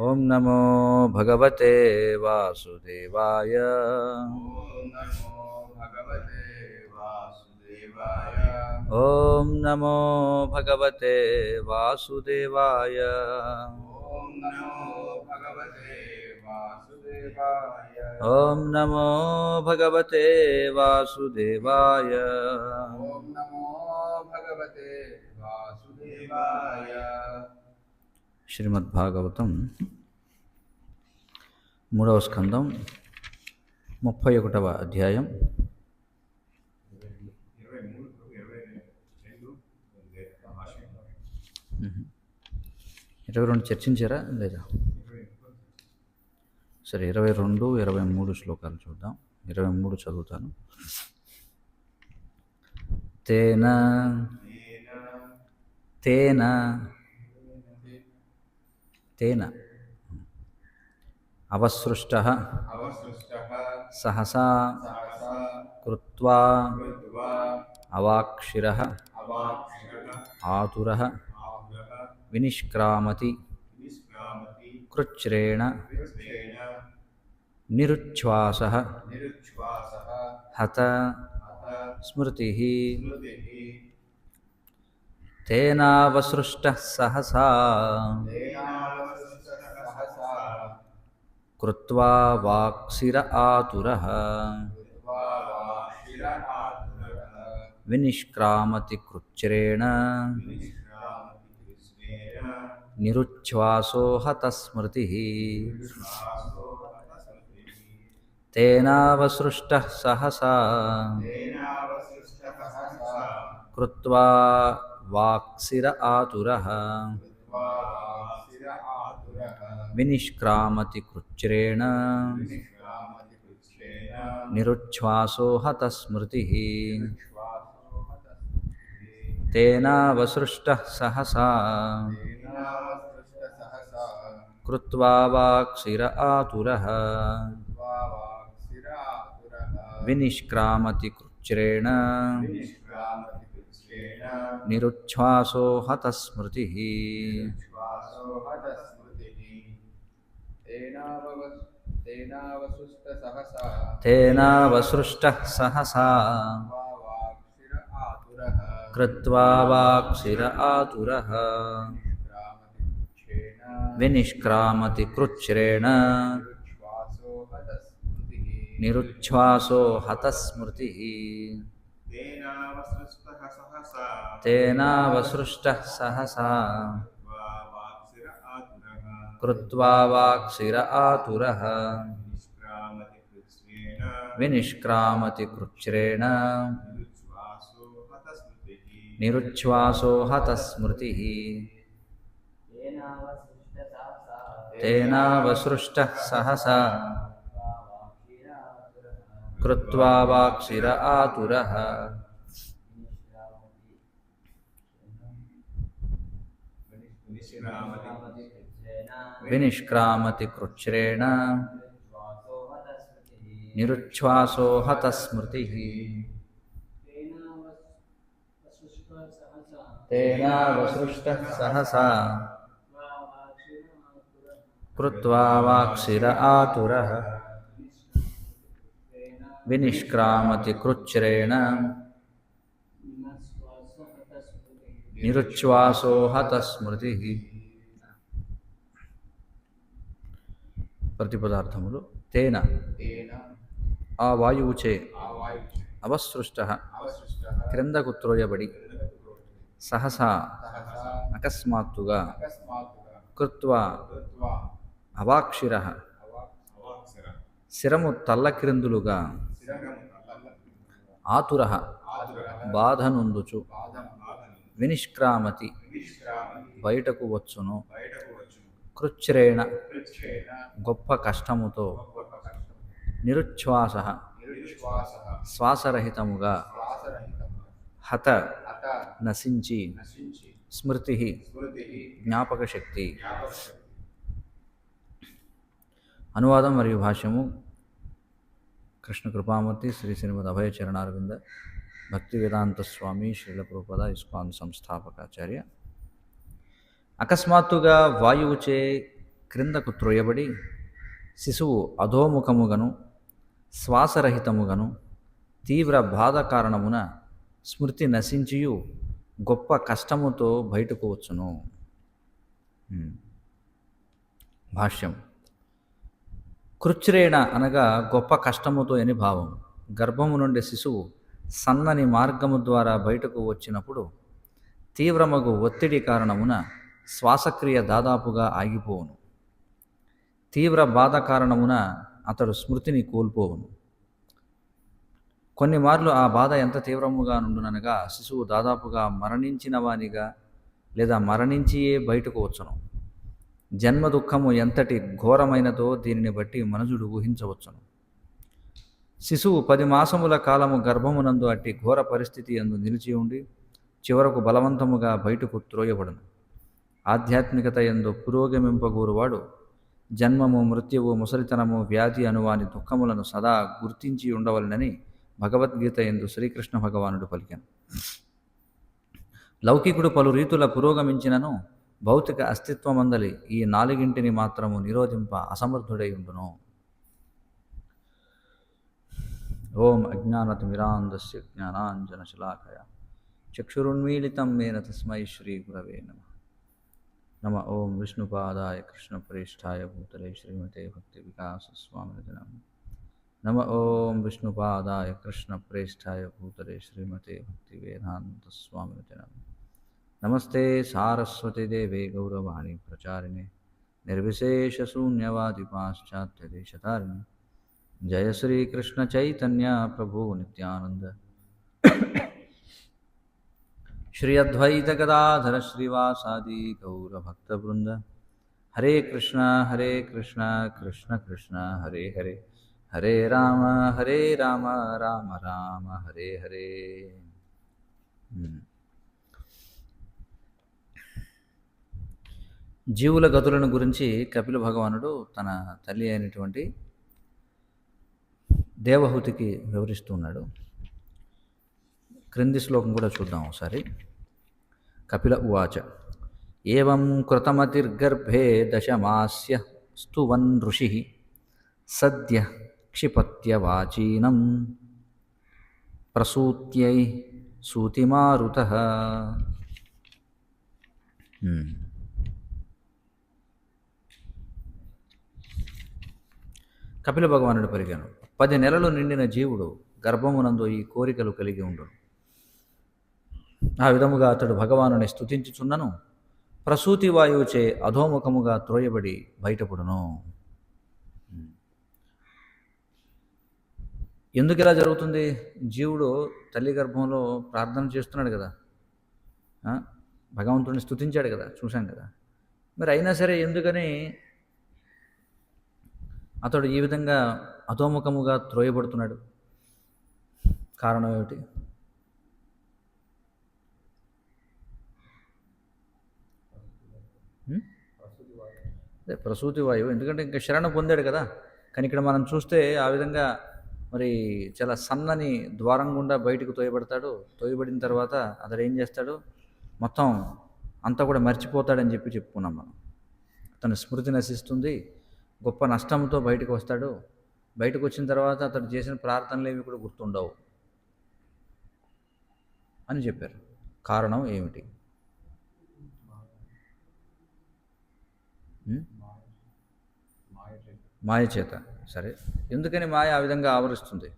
ఓం నమో భగవతే వాసుదేవాయ. ఓం నమో భగవతే వాసుదేవాయ. ఓం నమో భగవతే వాసుదేవాయ. ఓం నమో భగవతే వాసుదేవాయ. శ్రీమద్భాగవతం 3వ స్కందం 31వ అధ్యాయం. 22 చర్చించారా లేదా? సరే, 22, 23 శ్లోకాలు చూద్దాం. 23 చదువుతాను. తేన తేన తేన అవసృష్టః సహసా కృత్వా అవాక్షిరః ఆతురః వినిష్క్రామతి కృచ్ఛ్రేణ నిరుచ్ఛ్వాసః హత స్మృతిః. తేనావసృష్టః సహసా కృత్వా వాక్సిర ఆతురః వినిష్క్రామతి కృచ్ఛ్రేణ నిరుచ్ఛ్వాసో హత స్మృతిః. తేనావసృష్టః సహసా కృత్వా వాక్సిర ఆతురః వినిష్క్రామతి కృచ్ఛ్రేణ నిరుచ్ఛ్వాసో హత స్మృతిః. తేనావసృష్టః సహసా కృత్వా వాక్సిర ఆతురః వినిష్క్రామతి కృచ్ఛ్రేణ నిరుచ్ఛ్వాసో హత స్మృతిః. తేనావసృష్టః సహసా కృత్వా వాక్సిర ఆతురః వినిష్క్రామతి కృచ్ఛ్రేణ నిరుచ్ఛ్వాసో హత స్మృతిః. తేనావసృష్టః సహసా కృత్వా వాక్సిర ఆతురః వినిష్క్రామతి కృచ్ఛ్రేణ నిరుచ్ఛ్వాసో హత స్మృతిః. తేనావసృష్టః సహసా కృత్వా వాక్సిర ఆతురః వినిష్క్రామతి కృచ్ఛ్రేణ నిరుచ్ఛ్వాసో హత స్మృతిః. తేనావసృష్టః సహసా కృత్వా వాక్సిర ఆతురః వినిష్క్రామతి కృచ్ఛ్రేణ నిరుచ్ఛ్వాసో హత స్మృతిః. ప్రతిపదార్థములు. తేన ఆ వాయువుచే అవసృష్టః క్రిందకు త్రోయబడి సహసా అకస్మాత్తుగా కృత్వా అవాక్షిరః శిరము తల్లక్రిందులుగా ఆతురః బాధనుందుచు వినిష్క్రామతి బయటకు వచ్చును కృచ్ఛ్రేణ గొప్ప కష్టముతో నిరుచ్ఛ్వాసః శ్వాసరహితముగా హత నశించి స్మృతిః జ్ఞాపక శక్తి. అనువాదం మరియు భాష్యము కృష్ణ కృపామూర్తి శ్రీ శ్రీమద్ అభయ చరణారవింద భక్తివేదాంత స్వామి శ్రీల ప్రభుపాద ఇస్కాన్ సంస్థాపకాచార్య. అకస్మాత్తుగా వాయువుచే క్రిందకు త్రోయబడి శిశువు అధోముఖముగను శ్వాసరహితముగను తీవ్ర బాధ కారణమున స్మృతి నశించియు గొప్ప కష్టముతో బయటకు వచ్చును. భాష్యం. కృచ్ఛ్రేణ అనగా గొప్ప కష్టముతో అని భావం. గర్భము నుండి శిశువు సన్నని మార్గము ద్వారా బయటకు వచ్చినప్పుడు తీవ్రమగు ఒత్తిడి కారణమున శ్వాసక్రియ దాదాపుగా ఆగిపోవును. తీవ్ర బాధ కారణమున అతడు స్మృతిని కోల్పోవును. కొన్ని మార్లు ఆ బాధ ఎంత తీవ్రముగా నుండుననగా శిశువు దాదాపుగా మరణించిన వానిగా లేదా మరణించియే బయటకు వచ్చును. జన్మ దుఃఖము ఎంతటి ఘోరమైనదో దీనిని బట్టి మనుజుడు ఊహించవచ్చును. శిశువు 10 మాసముల కాలము గర్భమునందు అట్టి ఘోర పరిస్థితి యందు నిలిచి ఉండి చివరకు బలవంతముగా బయటకు త్రోయబడును. ఆధ్యాత్మికత యందు పురోగమింపగూరువాడు జన్మము, మృత్యువు, ముసలితనము, వ్యాధి అనువాని దుఃఖములను సదా గుర్తించి ఉండవలనని భగవద్గీత యందు శ్రీకృష్ణ భగవానుడు పలికాను. లౌకికుడు పలు రీతుల పురోగమించినను భౌతిక అస్తిత్వమందలి ఈ 4 మాత్రము నిరోధింప అసమర్థుడై ఉండును. ఓం అజ్ఞానతిమిరాంధస్య జ్ఞానాంజనశలాకయా చక్షురున్మీలితం మేన తస్మై శ్రీ గురవే నమః. నమ ఓం విష్ణుపాదాయ కృష్ణప్రేష్ఠాయ భూతలే శ్రీమతే భక్తి వికాస స్వామినిధి నమః. నమ ఓం విష్ణుపాదాయ కృష్ణప్రేష్ఠాయ భూతలే శ్రీమతే భక్తి వేదాంత స్వామినిధి నమః. నమస్తే సారస్వతి దేవే గౌరవాణి ప్రచారిణే నిర్విశేషశూన్యవాది పాశ్చాత్యదేశతారిణి. జయ శ్రీ కృష్ణ చైతన్య ప్రభు నిత్యానంద శ్రీ అద్వైత గదాధర శ్రీవాసాది గౌరభక్తవృంద. హరే కృష్ణ కృష్ణ కృష్ణ హరే హరే, హరే రామ రామ రామ హరే హరే. జీవుల గతులను గురించి కపిల భగవానుడు తన తల్లి అయినటువంటి దేవహూతికి వివరిస్తూ ఉన్నాడు. క్రింది శ్లోకం కూడా చూద్దాం ఒకసారి. కపిల ఉవాచ. ఏవం కృతమతిర్గర్భే దశమాస్య స్తువన్ ఋషి సద్య క్షిపత్యవాచీనం ప్రసూత్యై సూతిమారుతః. కపిల భగవానుడు పలికాను. 10 నెలలు నిండిన జీవుడు గర్భమునందు ఈ కోరికలు కలిగి ఉండును. ఆ విధముగా అతడు భగవానుని స్తుతించుచున్నను ప్రసూతి వాయువుచే అధోముఖముగా త్రోయబడి బయటపడును. ఎందుకు ఇలా జరుగుతుంది? జీవుడు తల్లి గర్భంలో ప్రార్థన చేస్తున్నాడు కదా, భగవంతుడిని స్తుతించాడు కదా, చూశాం కదా. మరి అయినా సరే ఎందుకని అతడు ఈ విధంగా అధోముఖముగా త్రోయబడుతున్నాడు? కారణం ఏమిటి? అదే ప్రసూతి వాయువు. ఎందుకంటే ఇంకా శరణ పొందాడు కదా. కానీ ఇక్కడ మనం చూస్తే ఆ విధంగా మరి చాలా సన్నని ద్వారం గుండా బయటకు తోయబడతాడు. తోయబడిన తర్వాత అతడు ఏం చేస్తాడు? మొత్తం అంతా కూడా మర్చిపోతాడని చెప్పుకున్నాం మనం. అతని స్మృతి నశిస్తుంది, గొప్ప నష్టంతో బయటకు వస్తాడు. బయటకు వచ్చిన తర్వాత అతడు చేసిన ప్రార్థనలు ఏవి కూడా గుర్తుండవు అని చెప్పారు. కారణం ఏమిటి? మాయ చేత. సరే, ఎందుకని మాయ ఆ విధంగా ఆవరిస్తుంది?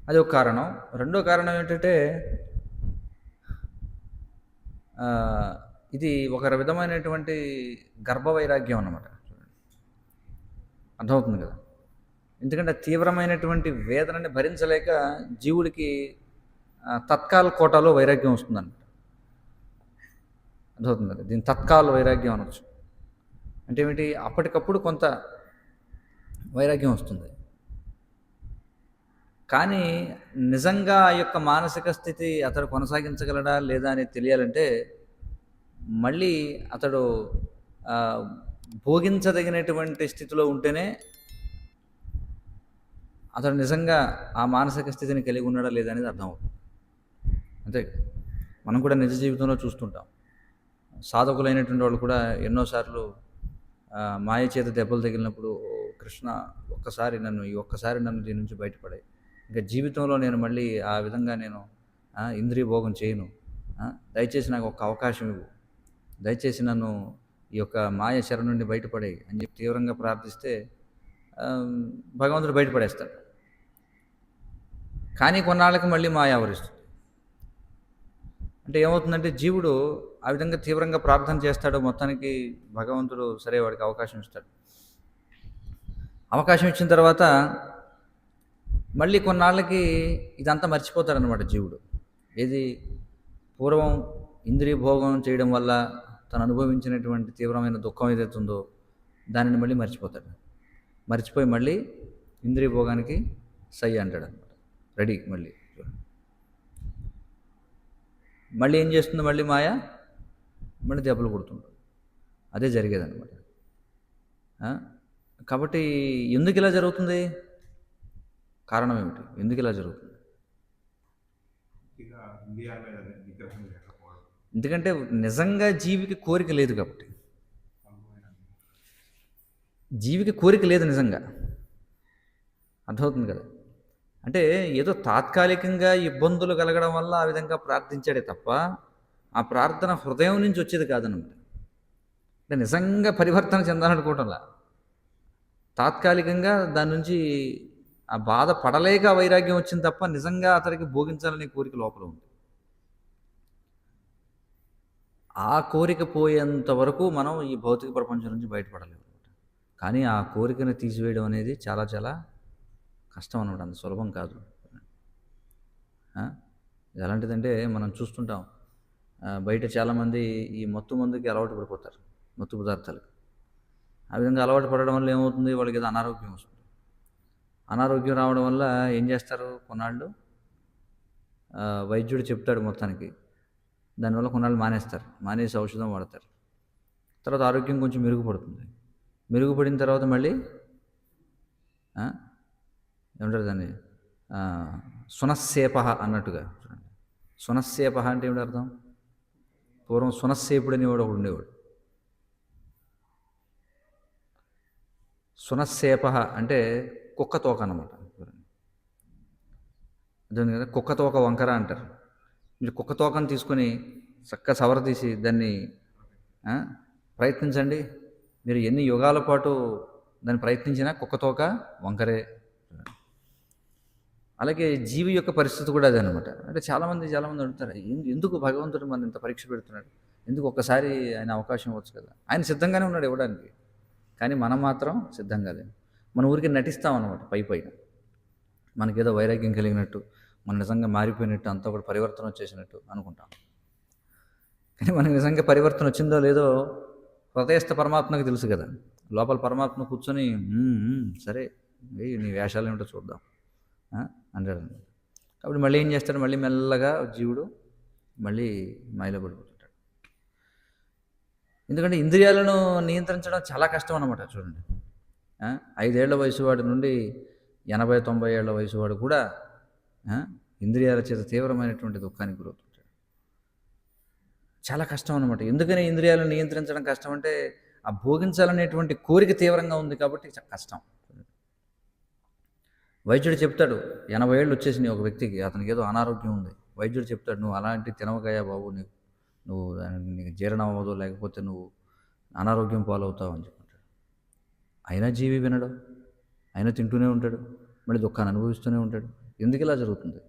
అది ఒక కారణం. రెండో కారణం ఏంటంటే ఇది ఒక విధమైనటువంటి గర్భవైరాగ్యం అన్నమాట. అర్థమవుతుంది కదా. ఎందుకంటే తీవ్రమైనటువంటి వేదనని భరించలేక జీవుడికి తత్కాల కోటాలో వైరాగ్యం వస్తుందన్నమాట. అర్థమవుతుంది కదా. దీన్ని తత్కాల వైరాగ్యం అనొచ్చు. అంటే ఏమిటి? అప్పటికప్పుడు కొంత వైరాగ్యం వస్తుంది. కానీ నిజంగా ఆ యొక్క మానసిక స్థితి అతడు కొనసాగించగలడా లేదా అని తెలియాలంటే మళ్ళీ అతడు భోగించదగినటువంటి స్థితిలో ఉంటేనే అతడు నిజంగా ఆ మానసిక స్థితిని కలిగి ఉన్నాడా లేదా అనేది అర్థమవుతుంది. అంతే మనం కూడా నిజ జీవితంలో చూస్తుంటాం. సాధకులైనటువంటి వాళ్ళు కూడా ఎన్నోసార్లు మాయ చేత దెబ్బలు తగిలినప్పుడు కృష్ణ ఒక్కసారి నన్ను దీని నుంచి బయటపడాయి, ఇంకా జీవితంలో నేను మళ్ళీ ఆ విధంగా నేను ఇంద్రియ భోగం చేయను, దయచేసి నాకు ఒక అవకాశం ఇవ్వు, దయచేసి నన్ను ఈ యొక్క మాయ చెర నుండి బయటపడాయి అని చెప్పి తీవ్రంగా ప్రార్థిస్తే భగవంతుడు బయటపడేస్తాడు. కానీ కొన్నాళ్ళకి మళ్ళీ మాయ ఆవరిస్తుంది. అంటే ఏమవుతుందంటే జీవుడు ఆ విధంగా తీవ్రంగా ప్రార్థన చేస్తాడు, మొత్తానికి భగవంతుడు సరే వాడికి అవకాశం ఇస్తాడు. అవకాశం ఇచ్చిన తర్వాత మళ్ళీ కొన్నాళ్ళకి ఇదంతా మర్చిపోతాడనమాట జీవుడు. ఏది పూర్వం ఇంద్రియ భోగం చేయడం వల్ల తను అనుభవించినటువంటి తీవ్రమైన దుఃఖం ఏదైతే ఉందో దానిని మళ్ళీ మర్చిపోతాడు. మర్చిపోయి మళ్ళీ ఇంద్రియ భోగానికి సై అంటాడు అనమాట, రెడీ. మళ్ళీ ఏం చేస్తుంది, మళ్ళీ మాయ మళ్ళీ దెబ్బలు కొడుతుంటాడు. అదే జరిగేదన్నమాట. కాబట్టి ఎందుకు ఇలా జరుగుతుంది, కారణం ఏమిటి, ఎందుకు ఇలా జరుగుతుంది? ఎందుకంటే నిజంగా జీవికి కోరిక లేదు కాబట్టి. జీవికి కోరిక లేదు నిజంగా, అర్థమవుతుంది కదా. అంటే ఏదో తాత్కాలికంగా ఇబ్బందులు కలగడం వల్ల ఆ విధంగా ప్రార్థించాడే తప్ప ఆ ప్రార్థన హృదయం నుంచి వచ్చేది కాదన్నమాట. అంటే నిజంగా పరివర్తన చెందాలనుకోవటంలా, తాత్కాలికంగా దాని నుంచి ఆ బాధ పడలేక వైరాగ్యం వచ్చింది తప్ప నిజంగా అతనికి భోగించాలనే కోరిక లోపల ఉంది. ఆ కోరిక పోయేంత వరకు మనం ఈ భౌతిక ప్రపంచం నుంచి బయటపడలేము. కానీ ఆ కోరికను తీసివేయడం అనేది చాలా చాలా కష్టం అనమాట, అంత సులభం కాదు. ఎలాంటిదంటే మనం చూస్తుంటాం, బయట చాలామంది ఈ మత్తు మందుకి అలవాటు పడిపోతారు, మత్తు పదార్థాలు. ఆ విధంగా అలవాటు పడడం వల్ల ఏమవుతుంది, వాళ్ళకి ఏదో అనారోగ్యం వస్తుంది. అనారోగ్యం రావడం వల్ల ఏం చేస్తారు, కొన్నాళ్ళు వైద్యుడు చెప్తాడు మొత్తానికి, దానివల్ల కొన్నాళ్ళు మానేసి ఔషధం వాడతారు. తర్వాత ఆరోగ్యం కొంచెం మెరుగుపడుతుంది. మెరుగుపడిన తర్వాత మళ్ళీ ఏమంటారు దాన్ని, సునస్సేప అన్నట్టుగా. చూడండి, సునస్సేప అంటే ఏమిటి అర్థం? పూర్వం సునస్సేపుడు అనేవాడు ఒకడు ఉండేవాడు. సునస్సేప అంటే కుక్క తోక అన్నమాట. అర్థం కదా, కుక్క తోక వంకర అంటారు. మీరు కుక్క తోకను తీసుకొని చక్కగా సవర తీసి దాన్ని ప్రయత్నించండి, మీరు ఎన్ని యుగాల పాటు దాన్ని ప్రయత్నించినా కుక్క తోక వంకరే. అలాగే జీవి యొక్క పరిస్థితి కూడా అదే అనమాట. అంటే చాలామంది అడుగుతారు, ఎందుకు భగవంతుడు మన ఇంత పరీక్ష పెడుతున్నాడు, ఎందుకు ఒక్కసారి ఆయన అవకాశం ఇవ్వచ్చు కదా. ఆయన సిద్ధంగానే ఉన్నాడు ఇవ్వడానికి, కానీ మనం మాత్రం సిద్ధంగా లేదు. మన ఊరికి నటిస్తాం అనమాట, పైన మనకేదో వైరాగ్యం కలిగినట్టు, మనం నిజంగా మారిపోయినట్టు, అంతా కూడా పరివర్తన వచ్చేసినట్టు అనుకుంటాం. కానీ మనకి నిజంగా పరివర్తన వచ్చిందో లేదో హృదయస్థ పరమాత్మకు తెలుసు కదా. లోపల పరమాత్మ కూర్చొని సరే నీ వేషాలు ఏమిటో చూద్దాం అంటాడు. కాబట్టి మళ్ళీ ఏం చేస్తాడు, మళ్ళీ మెల్లగా జీవుడు మళ్ళీ మాయలో పడిపోతుంటాడు. ఎందుకంటే ఇంద్రియాలను నియంత్రించడం చాలా కష్టం అన్నమాట. చూడండి, 5 ఏళ్ల వయసు వాడి నుండి 80-90 ఏళ్ల వయసు వాడు కూడా ఇంద్రియాల చేత తీవ్రమైనటువంటి దుఃఖానికి గురవుతుంటాడు. చాలా కష్టం అనమాట. ఎందుకని ఇంద్రియాలను నియంత్రించడం కష్టం అంటే ఆ భోగించాలనేటువంటి కోరిక తీవ్రంగా ఉంది కాబట్టి కష్టం. వైద్యుడు చెప్తాడు, 80 ఏళ్ళు వచ్చేసినాయి ఒక వ్యక్తికి, అతనికి ఏదో అనారోగ్యం ఉంది. వైద్యుడు చెప్తాడు, నువ్వు అలాంటి తినవకాయా బాబు, నీకు జీర్ణం అవ్వదు, లేకపోతే నువ్వు అనారోగ్యం పాలవుతావు అని చెప్తాడు. అయినా జీవి వినడు, అయినా తింటూనే ఉంటాడు, మళ్ళీ దుఃఖాన్ని అనుభవిస్తూనే ఉంటాడు. ఎందుకు ఇలా జరుగుతుంది?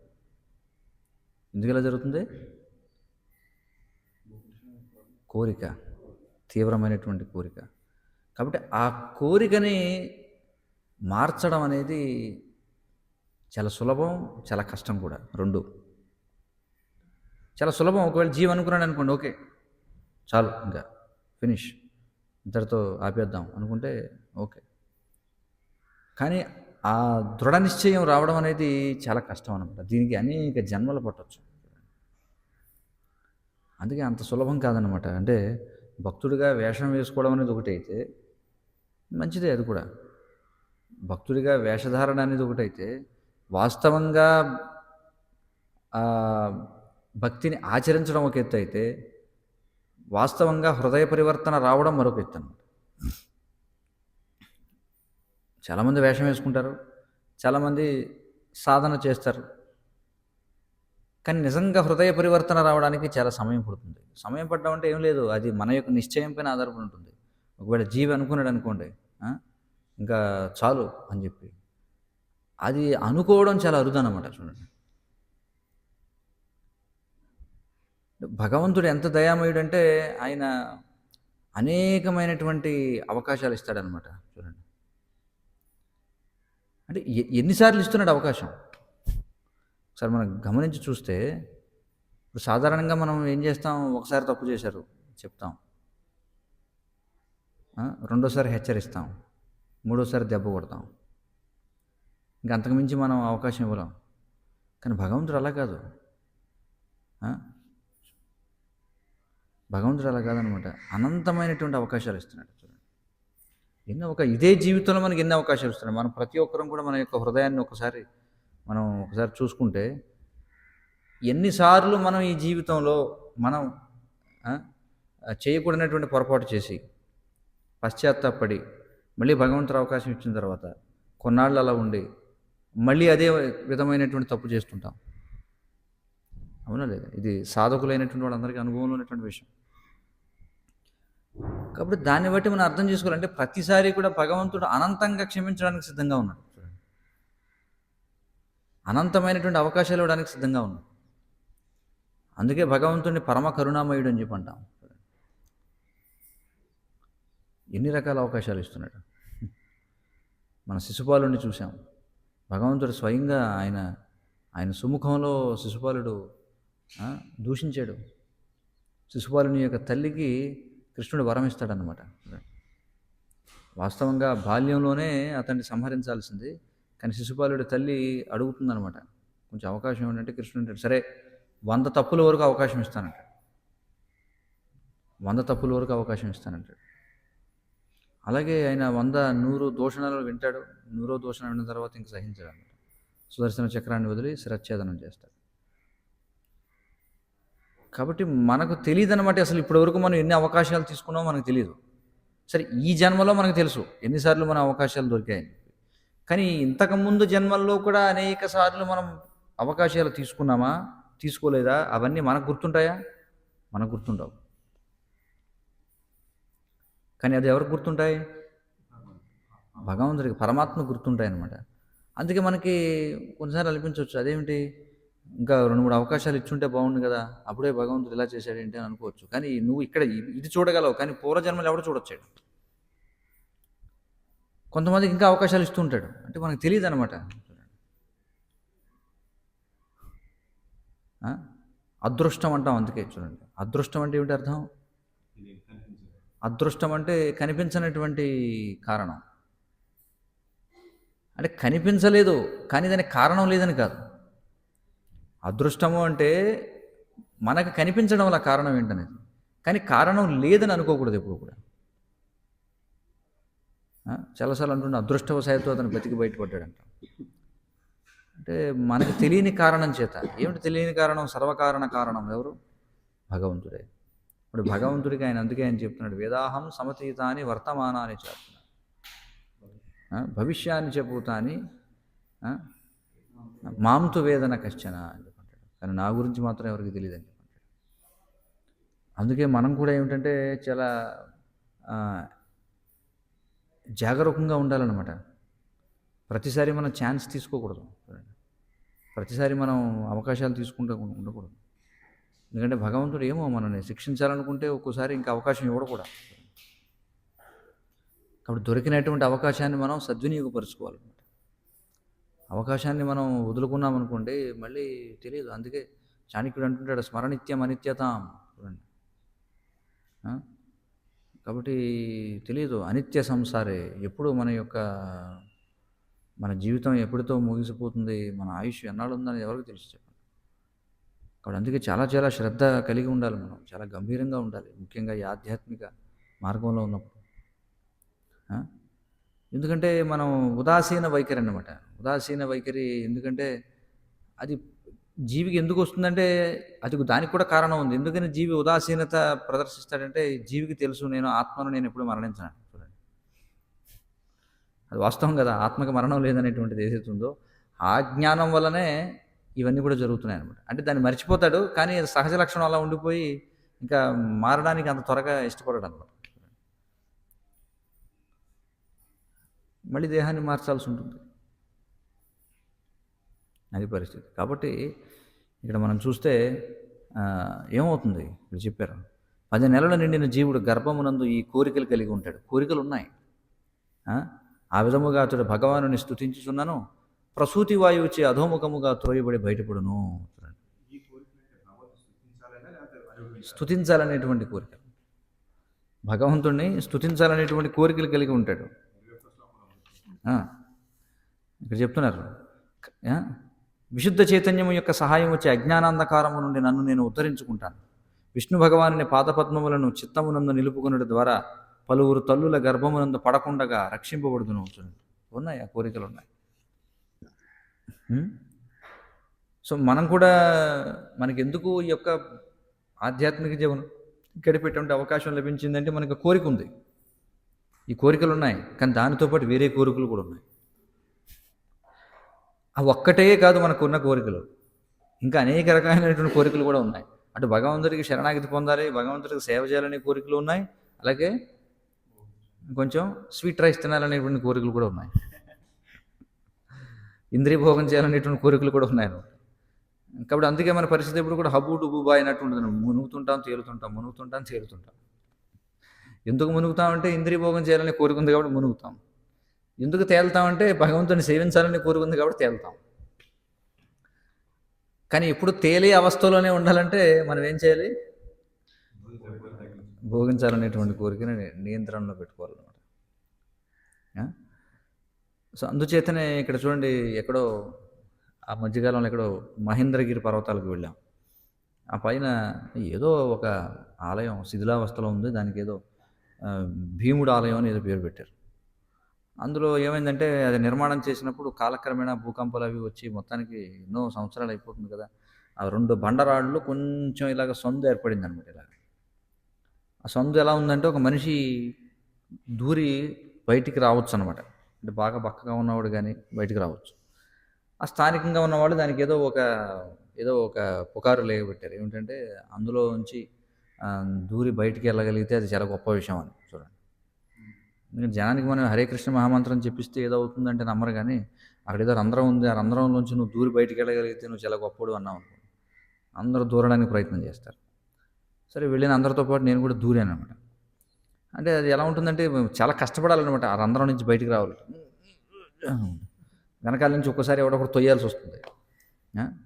కోరిక, తీవ్రమైనటువంటి కోరిక. కాబట్టి ఆ కోరికని మార్చడం అనేది చాలా సులభం, చాలా కష్టం కూడా. రెండు చాలా సులభం. ఒకవేళ జీవి అనుకున్నాడు అనుకోండి, ఓకే చాలు ఇంకా ఫినిష్, ఇంతటితో ఆపేద్దాం అనుకుంటే ఓకే. కానీ ఆ దృఢ నిశ్చయం రావడం అనేది చాలా కష్టం అనమాట. దీనికి అనేక జన్మలు పట్టొచ్చు. అందుకే అంత సులభం కాదనమాట. అంటే భక్తుడిగా వేషం వేసుకోవడం అనేది ఒకటైతే మంచిదే అది కూడా. భక్తుడిగా వేషధారణ అనేది ఒకటైతే వాస్తవంగా భక్తిని ఆచరించడం ఒక ఎత్తు అయితే వాస్తవంగా హృదయ పరివర్తన రావడం మరొక ఎత్తు అనమాట. చాలామంది వేషం వేసుకుంటారు, చాలామంది సాధన చేస్తారు, కానీ నిజంగా హృదయ పరివర్తన రావడానికి చాలా సమయం పడుతుంది. సమయం పడడం అంటే ఏం లేదు, అది మన యొక్క నిశ్చయం పైన ఆధారపడి ఉంటుంది. ఒకవేళ జీవి అనుకున్నాడు అనుకోండి, ఇంకా చాలు అని చెప్పి అది అనుకోవడం చాలా అరుదనమాట. చూడండి, భగవంతుడు ఎంత దయామయుడంటే ఆయన అనేకమైనటువంటి అవకాశాలు ఇస్తాడనమాట. చూడండి, అంటే ఎన్నిసార్లు ఇస్తున్నాడు అవకాశం ఒకసారి మనం గమనించి చూస్తే, ఇప్పుడు సాధారణంగా మనం ఏం చేస్తాం, ఒకసారి తప్పు చేశారు చెప్తాం, రెండోసారి హెచ్చరిస్తాం, మూడోసారి దెబ్బ కొడతాం, ఇంకా అంతకుమించి మనం అవకాశం ఇవ్వలేం. కానీ భగవంతుడు అలా కాదు. భగవంతుడు అలా కాదనమాట. అనంతమైనటువంటి అవకాశాలు ఇస్తున్నాడు. చూడండి, ఇదే జీవితంలో మనకి ఎన్ని అవకాశాలు ఇస్తున్నాడు. మనం ప్రతి ఒక్కరం కూడా మన యొక్క హృదయాన్ని ఒకసారి చూసుకుంటే ఎన్నిసార్లు మనం ఈ జీవితంలో మనం చేయకూడనటువంటి పొరపాటు చేసి పశ్చాత్తాపడి మళ్ళీ భగవంతుడు అవకాశం ఇచ్చిన తర్వాత కొన్నాళ్ళు అలా ఉండి మళ్ళీ అదే విధమైనటువంటి తప్పు చేస్తుంటాం. అవునా లేదా? ఇది సాధకులైనటువంటి వాళ్ళందరికీ అనుభవంలో ఉన్నటువంటి విషయం. కాబట్టి దాన్ని బట్టి మనం అర్థం చేసుకోవాలంటే ప్రతిసారి కూడా భగవంతుడు అనంతంగా క్షమించడానికి సిద్ధంగా ఉన్నాడు. అనంతమైనటువంటి అవకాశాలు ఇవ్వడానికి సిద్ధంగా ఉన్నాడు. అందుకే భగవంతుడిని పరమ కరుణామయుడు అని చెప్పి అంటాం. ఎన్ని రకాల అవకాశాలు ఇస్తున్నాడు. మన శిశుపాలుడిని చూసాం. భగవంతుడు స్వయంగా ఆయన సుముఖంలో శిశుపాలుడు దూషించాడు. శిశుపాలుని యొక్క తల్లికి కృష్ణుడు వరం ఇస్తాడనమాట. వాస్తవంగా బాల్యంలోనే అతన్ని సంహరించాల్సింది, కానీ శిశుపాలుడి తల్లి అడుగుతుందనమాట, కొంచెం అవకాశం ఏంటంటే కృష్ణుడు అంటాడు, సరే 100 తప్పుల వరకు అవకాశం ఇస్తానంటాడు. 100 తప్పుల వరకు అవకాశం ఇస్తానంటాడు. అలాగే ఆయన 100 దూషణలు వింటాడు. 100వ దూషణ విన్న తర్వాత ఇంక సహించాడు అనమాట. సుదర్శన చక్రాన్ని వదిలి శిరచ్ఛేదనం చేస్తాడు. కాబట్టి మనకు తెలియదు అనమాట అసలు ఇప్పటివరకు మనం ఎన్ని అవకాశాలు తీసుకున్నామో మనకు తెలియదు. సరే, ఈ జన్మలో మనకు తెలుసు ఎన్నిసార్లు మన అవకాశాలు దొరికాయని. కానీ ఇంతకుముందు జన్మల్లో కూడా అనేక సార్లు మనం అవకాశాలు తీసుకున్నామా, తీసుకోలేదా, అవన్నీ మనకు గుర్తుంటాయా? మనకు గుర్తుండవు. కానీ అది ఎవరికి గుర్తుంటాయి? భగవంతుడికి, పరమాత్మ గుర్తుంటాయి అన్నమాట. అందుకే మనకి కొన్నిసార్లు అనిపించవచ్చు, అదేమిటి ఇంకా 2-3 అవకాశాలు ఇచ్చుంటే బాగుండు కదా, అప్పుడే భగవంతుడు ఇలా చేశాడేంటి అని అనుకోవచ్చు. కానీ నువ్వు ఇక్కడ ఇది చూడగలవు, కానీ పూర్వజన్మలు ఎవడు చూడొచ్చాడు. కొంతమందికి ఇంకా అవకాశాలు ఇస్తూ ఉంటాడు, అంటే మనకు తెలియదు అనమాట. అదృష్టం అంటాం. అందుకే చూడండి, అదృష్టం అంటే ఏమిటి అర్థం? అదృష్టం అంటే కనిపించనటువంటి కారణం. అంటే కనిపించలేదు కానీ దానికి కారణం లేదని కాదు. అదృష్టము అంటే మనకు కనిపించడం వల్ల కారణం ఏంటనేది, కానీ కారణం లేదని అనుకోకూడదు ఎప్పుడు కూడా. చాలాసార్లు అంటుండే అదృష్టవశాత్తు అతను బతికి బయటపడ్డాడంట. అంటే మనకు తెలియని కారణం చేత. ఏమిటి తెలియని కారణం? సర్వకారణ కారణం ఎవరు? భగవంతుడే. ఇప్పుడు భగవంతుడికి అందుకే ఆయన చెప్తున్నాడు, వేదాహం సమతీతాని వర్తమానాన్ని చేస్తున్నాడు, భవిష్యాన్ని చెబుతాని మాంతు వేదన కశ్చన అని చెప్పంటాడు, కానీ నా గురించి మాత్రం ఎవరికి తెలియదు అని చెప్పంటాడు. అందుకే మనం కూడా ఏమిటంటే చాలా జాగరూకంగా ఉండాలన్నమాట. ప్రతిసారి మనం ఛాన్స్ తీసుకోకూడదు, ప్రతిసారి మనం అవకాశాలు తీసుకుంటూ ఉండకూడదు. ఎందుకంటే భగవంతుడు ఏమో మనల్ని శిక్షించాలనుకుంటే ఒక్కోసారి ఇంకా అవకాశం ఇవ్వకూడదు. కాబట్టి దొరికినటువంటి అవకాశాన్ని మనం సద్వినియోగపరుచుకోవాలన్నమాట. అవకాశాన్ని మనం వదులుకున్నామనుకోండి మళ్ళీ తెలియదు. అందుకే చాణక్యుడు అంటుంటాడు, స్మరణిత్యం అనిత్యతాం. చూడండి, కాబట్టి తెలియదు, అనిత్య సంసారే. ఎప్పుడు మన జీవితం ఎప్పటితో ముగిసిపోతుంది, మన ఆయుష్ ఎన్నాళ్ళు ఉందని ఎవరికి తెలుసు చెప్పండి. కాబట్టి అందుకే చాలా చాలా శ్రద్ధ కలిగి ఉండాలి, మనం చాలా గంభీరంగా ఉండాలి, ముఖ్యంగా ఈ ఆధ్యాత్మిక మార్గంలో ఉన్నప్పుడు. ఆ? ఎందుకంటే మనం ఉదాసీన వైఖరి అన్నమాట. ఉదాసీన వైఖరి ఎందుకంటే అది జీవికి ఎందుకు వస్తుందంటే అది దానికి కూడా కారణం ఉంది. ఎందుకని జీవి ఉదాసీనత ప్రదర్శిస్తాడంటే జీవికి తెలుసు నేను ఆత్మను నేను ఎప్పుడు మరణించను. చూడండి, అది వాస్తవం కదా, ఆత్మకి మరణం లేదనేటువంటిది ఏదైతే ఉందో ఆ జ్ఞానం వల్లనే ఇవన్నీ కూడా జరుగుతున్నాయి అనమాట. అంటే దాన్ని మర్చిపోతాడు, కానీ అది సహజ లక్షణం అలా ఉండిపోయి ఇంకా మారడానికి అంత త్వరగా ఇష్టపడడు అనమాట. మళ్ళీ దేహాన్ని మార్చాల్సి ఉంటుంది, అది పరిస్థితి. కాబట్టి ఇక్కడ మనం చూస్తే ఏమవుతుంది, ఇక్కడ చెప్పారు 10 నెలల నిండిన జీవుడు గర్భమునందు ఈ కోరికలు కలిగి ఉంటాడు. కోరికలు ఉన్నాయి. ఆ విధముగా అతడు భగవానుని స్తుతించుచున్నాను, ప్రసూతి వాయువుచే అధోముఖముగా త్రోయబడి బయటపడును. స్తుతించాలనేటువంటి కోరిక, భగవంతుణ్ణి స్తుతించాలనేటువంటి కోరికలు కలిగి ఉంటాడు. ఇక్కడ చెప్తున్నారు, విశుద్ధ చైతన్యము యొక్క సహాయం వచ్చే అజ్ఞానాంధకారము నుండి నన్ను నేను ఉద్ధరించుకుంటాను. విష్ణు భగవానుని పాదపద్మములను చిత్తమునందు నిలుపుకున్నటి ద్వారా పలువురు తల్లుల గర్భమునందు పడకుండగా రక్షింపబడుతును. ఉన్నాయి, ఆ కోరికలు ఉన్నాయి. సో మనం కూడా మనకెందుకు ఈ యొక్క ఆధ్యాత్మిక జీవనం గడిపేటువంటి అవకాశం లభించిందంటే మనకు కోరిక ఉంది, ఈ కోరికలు ఉన్నాయి. కానీ దానితో పాటు వేరే కోరికలు కూడా ఉన్నాయి. అవి ఒక్కటే కాదు మనకున్న కోరికలు, ఇంకా అనేక రకమైనటువంటి కోరికలు కూడా ఉన్నాయి. అటు భగవంతుడికి శరణాగతి పొందాలి, భగవంతుడికి సేవ చేయాలనే కోరికలు ఉన్నాయి, అలాగే కొంచెం స్వీట్ రైస్ తినాలనేటువంటి కోరికలు కూడా ఉన్నాయి, ఇంద్రియ భోగం చేయాలనేటువంటి కోరికలు కూడా ఉన్నాయి. కాబట్టి అందుకే మన పరిస్థితి ఎప్పుడు కూడా హబ్బు డుబ్బుబా అయినట్టు ఉంటుంది. మునుగుతుంటాం తేలుతుంటాం, మునుగుతుంటాం తేలుతుంటాం. ఎందుకు మునుగుతామంటే ఇంద్రియ భోగం చేయాలనే కోరిక ఉంది కాబట్టి మునుగుతాం. ఎందుకు తేలుతామంటే భగవంతుని సేవించాలని కోరిక ఉంది కాబట్టి తేలుతాం. కానీ ఎప్పుడు తేలే అవస్థలోనే ఉండాలంటే మనం ఏం చేయాలి, భోగించాలనేటువంటి కోరికని నియంత్రణలో పెట్టుకోవాలన్నమాట. సో అందుచేతనే ఇక్కడ చూడండి, ఎక్కడో ఆ మధ్యకాలంలో ఎక్కడో మహేంద్రగిరి పర్వతాలకు వెళ్ళాం. ఆ పైన ఏదో ఒక ఆలయం శిథిలావస్థలో ఉంది, దానికి ఏదో భీముడు ఆలయం అని ఏదో పేరు పెట్టారు. అందులో ఏమైందంటే అది నిర్మాణం చేసినప్పుడు కాలక్రమేణా భూకంపాలు అవి వచ్చి మొత్తానికి ఎన్నో సంవత్సరాలు అయిపోతుంది కదా, ఆ 2 బండరాళ్ళు కొంచెం ఇలాగ సందు ఏర్పడింది అనమాట. ఇలాగ ఆ సందు ఎలా ఉందంటే ఒక మనిషి దూరి బయటికి రావచ్చు అనమాట. అంటే బాగా బక్కగా ఉన్నవాడు కానీ బయటికి రావచ్చు. ఆ స్థానికంగా ఉన్నవాళ్ళు దానికి ఏదో ఒక పుకారు లేగబెట్టారు, ఏమిటంటే అందులో నుంచి దూరి బయటికి వెళ్ళగలిగితే అది చాలా గొప్ప విషయం అని. చూడండి, ఎందుకంటే జనానికి మనం హరే కృష్ణ మహామంత్రం చెప్పిస్తే ఏదవుతుందంటే నమ్మరు, కానీ అక్కడ ఏదో రంధ్రం ఉంది, ఆ రంధ్రంలోంచి నువ్వు దూరి బయటికి వెళ్ళగలిగితే నువ్వు చాలా గొప్పడు అన్నావు అనుకో, అందరూ దూరడానికి ప్రయత్నం చేస్తారు. సరే, వెళ్ళిన అందరితో పాటు నేను కూడా దూరాను అనమాట. అంటే అది ఎలా ఉంటుందంటే చాలా కష్టపడాలన్నమాట ఆ రంధ్రం నుంచి బయటికి రావాలి. వెనకాల నుంచి ఒక్కసారి ఎవడొకటి తొయ్యాల్సి వస్తుంది.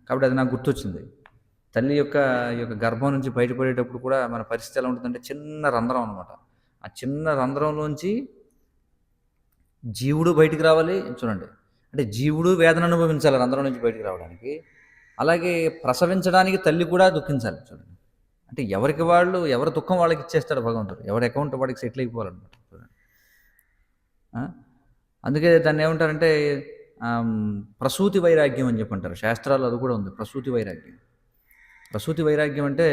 కాబట్టి అది నాకు గుర్తొచ్చింది. తల్లి యొక్క గర్భం నుంచి బయటపడేటప్పుడు కూడా మన పరిస్థితి ఎలా ఉంటుందంటే చిన్న రంధ్రం అనమాట. ఆ చిన్న రంధ్రంలోంచి జీవుడు బయటికి రావాలి. చూడండి, అంటే జీవుడు వేదన అనుభవించాలి రంధ్రం నుంచి బయటికి రావడానికి, అలాగే ప్రసవించడానికి తల్లి కూడా దుఃఖించాలి. చూడండి, అంటే ఎవరి దుఃఖం వాళ్ళకి ఇచ్చేస్తాడు భగవంతుడు, ఎవరి అకౌంట్ వాడికి సెటిల్ అయిపోవాలన్నమాట. చూడండి, అందుకే దాన్ని ఏమంటారంటే ప్రసూతి వైరాగ్యం అని చెప్పి అంటారు శాస్త్రాలు. అది కూడా ఉంది, ప్రసూతి వైరాగ్యం. ప్రసూతి వైరాగ్యం అంటే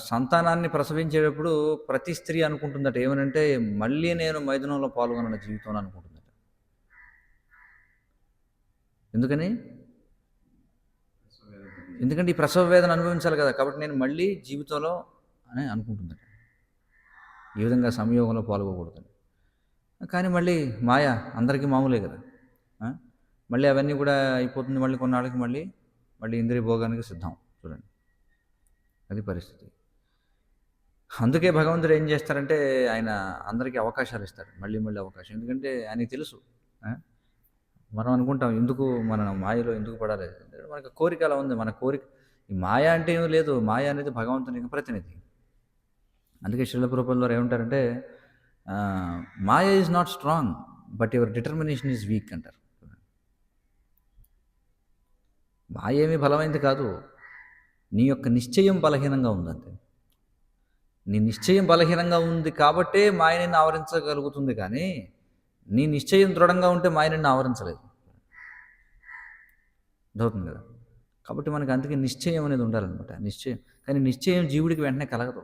సంతానాన్ని ప్రసవించేటప్పుడు ప్రతి స్త్రీ అనుకుంటుందట ఏమనంటే మళ్ళీ నేను మైదానంలో పాల్గొన్న జీవితంలో అనుకుంటుందట. ఎందుకంటే ఈ ప్రసవ వేదన అనుభవించాలి కదా, కాబట్టి నేను మళ్ళీ జీవితంలో అని అనుకుంటుందట. ఈ విధంగా సంయోగంలో పాల్గొకూడదని. కానీ మళ్ళీ మాయ అందరికీ మామూలే కదా, మళ్ళీ అవన్నీ కూడా అయిపోతుంది. మళ్ళీ కొన్నాళ్ళకి మళ్ళీ ఇంద్రియ భోగానికి సిద్ధం. చూడండి, అది పరిస్థితి. అందుకే భగవంతుడు ఏం చేస్తారంటే ఆయన అందరికీ అవకాశాలు ఇస్తాడు, మళ్ళీ అవకాశం. ఎందుకంటే ఆయనకి తెలుసు, మనం అనుకుంటాం ఎందుకు మన మాయలో ఎందుకు పడాలి, మనకు కోరిక అలా ఉంది. మన కోరిక ఈ మాయ అంటే ఏమీ లేదు, మాయ అనేది భగవంతునికి ప్రతినిధి. అందుకే శ్రీల ప్రభుపాదులు ఏమంటారంటే maya is not strong but your determination is weak అంటారు. మాయ ఏమీ బలమైంది కాదు, నీ యొక్క నిశ్చయం బలహీనంగా ఉందంతే. నీ నిశ్చయం బలహీనంగా ఉంది కాబట్టే మాయ నిన్ను ఆవరించగలుగుతుంది, కానీ నీ నిశ్చయం దృఢంగా ఉంటే మాయ నిన్ను ఆవరించలేదు. అర్థవుతుంది కదా. కాబట్టి మనకి అందుకే నిశ్చయం అనేది ఉండాలన్నమాట. నిశ్చయం, కానీ నిశ్చయం జీవుడికి వెంటనే కలగదు.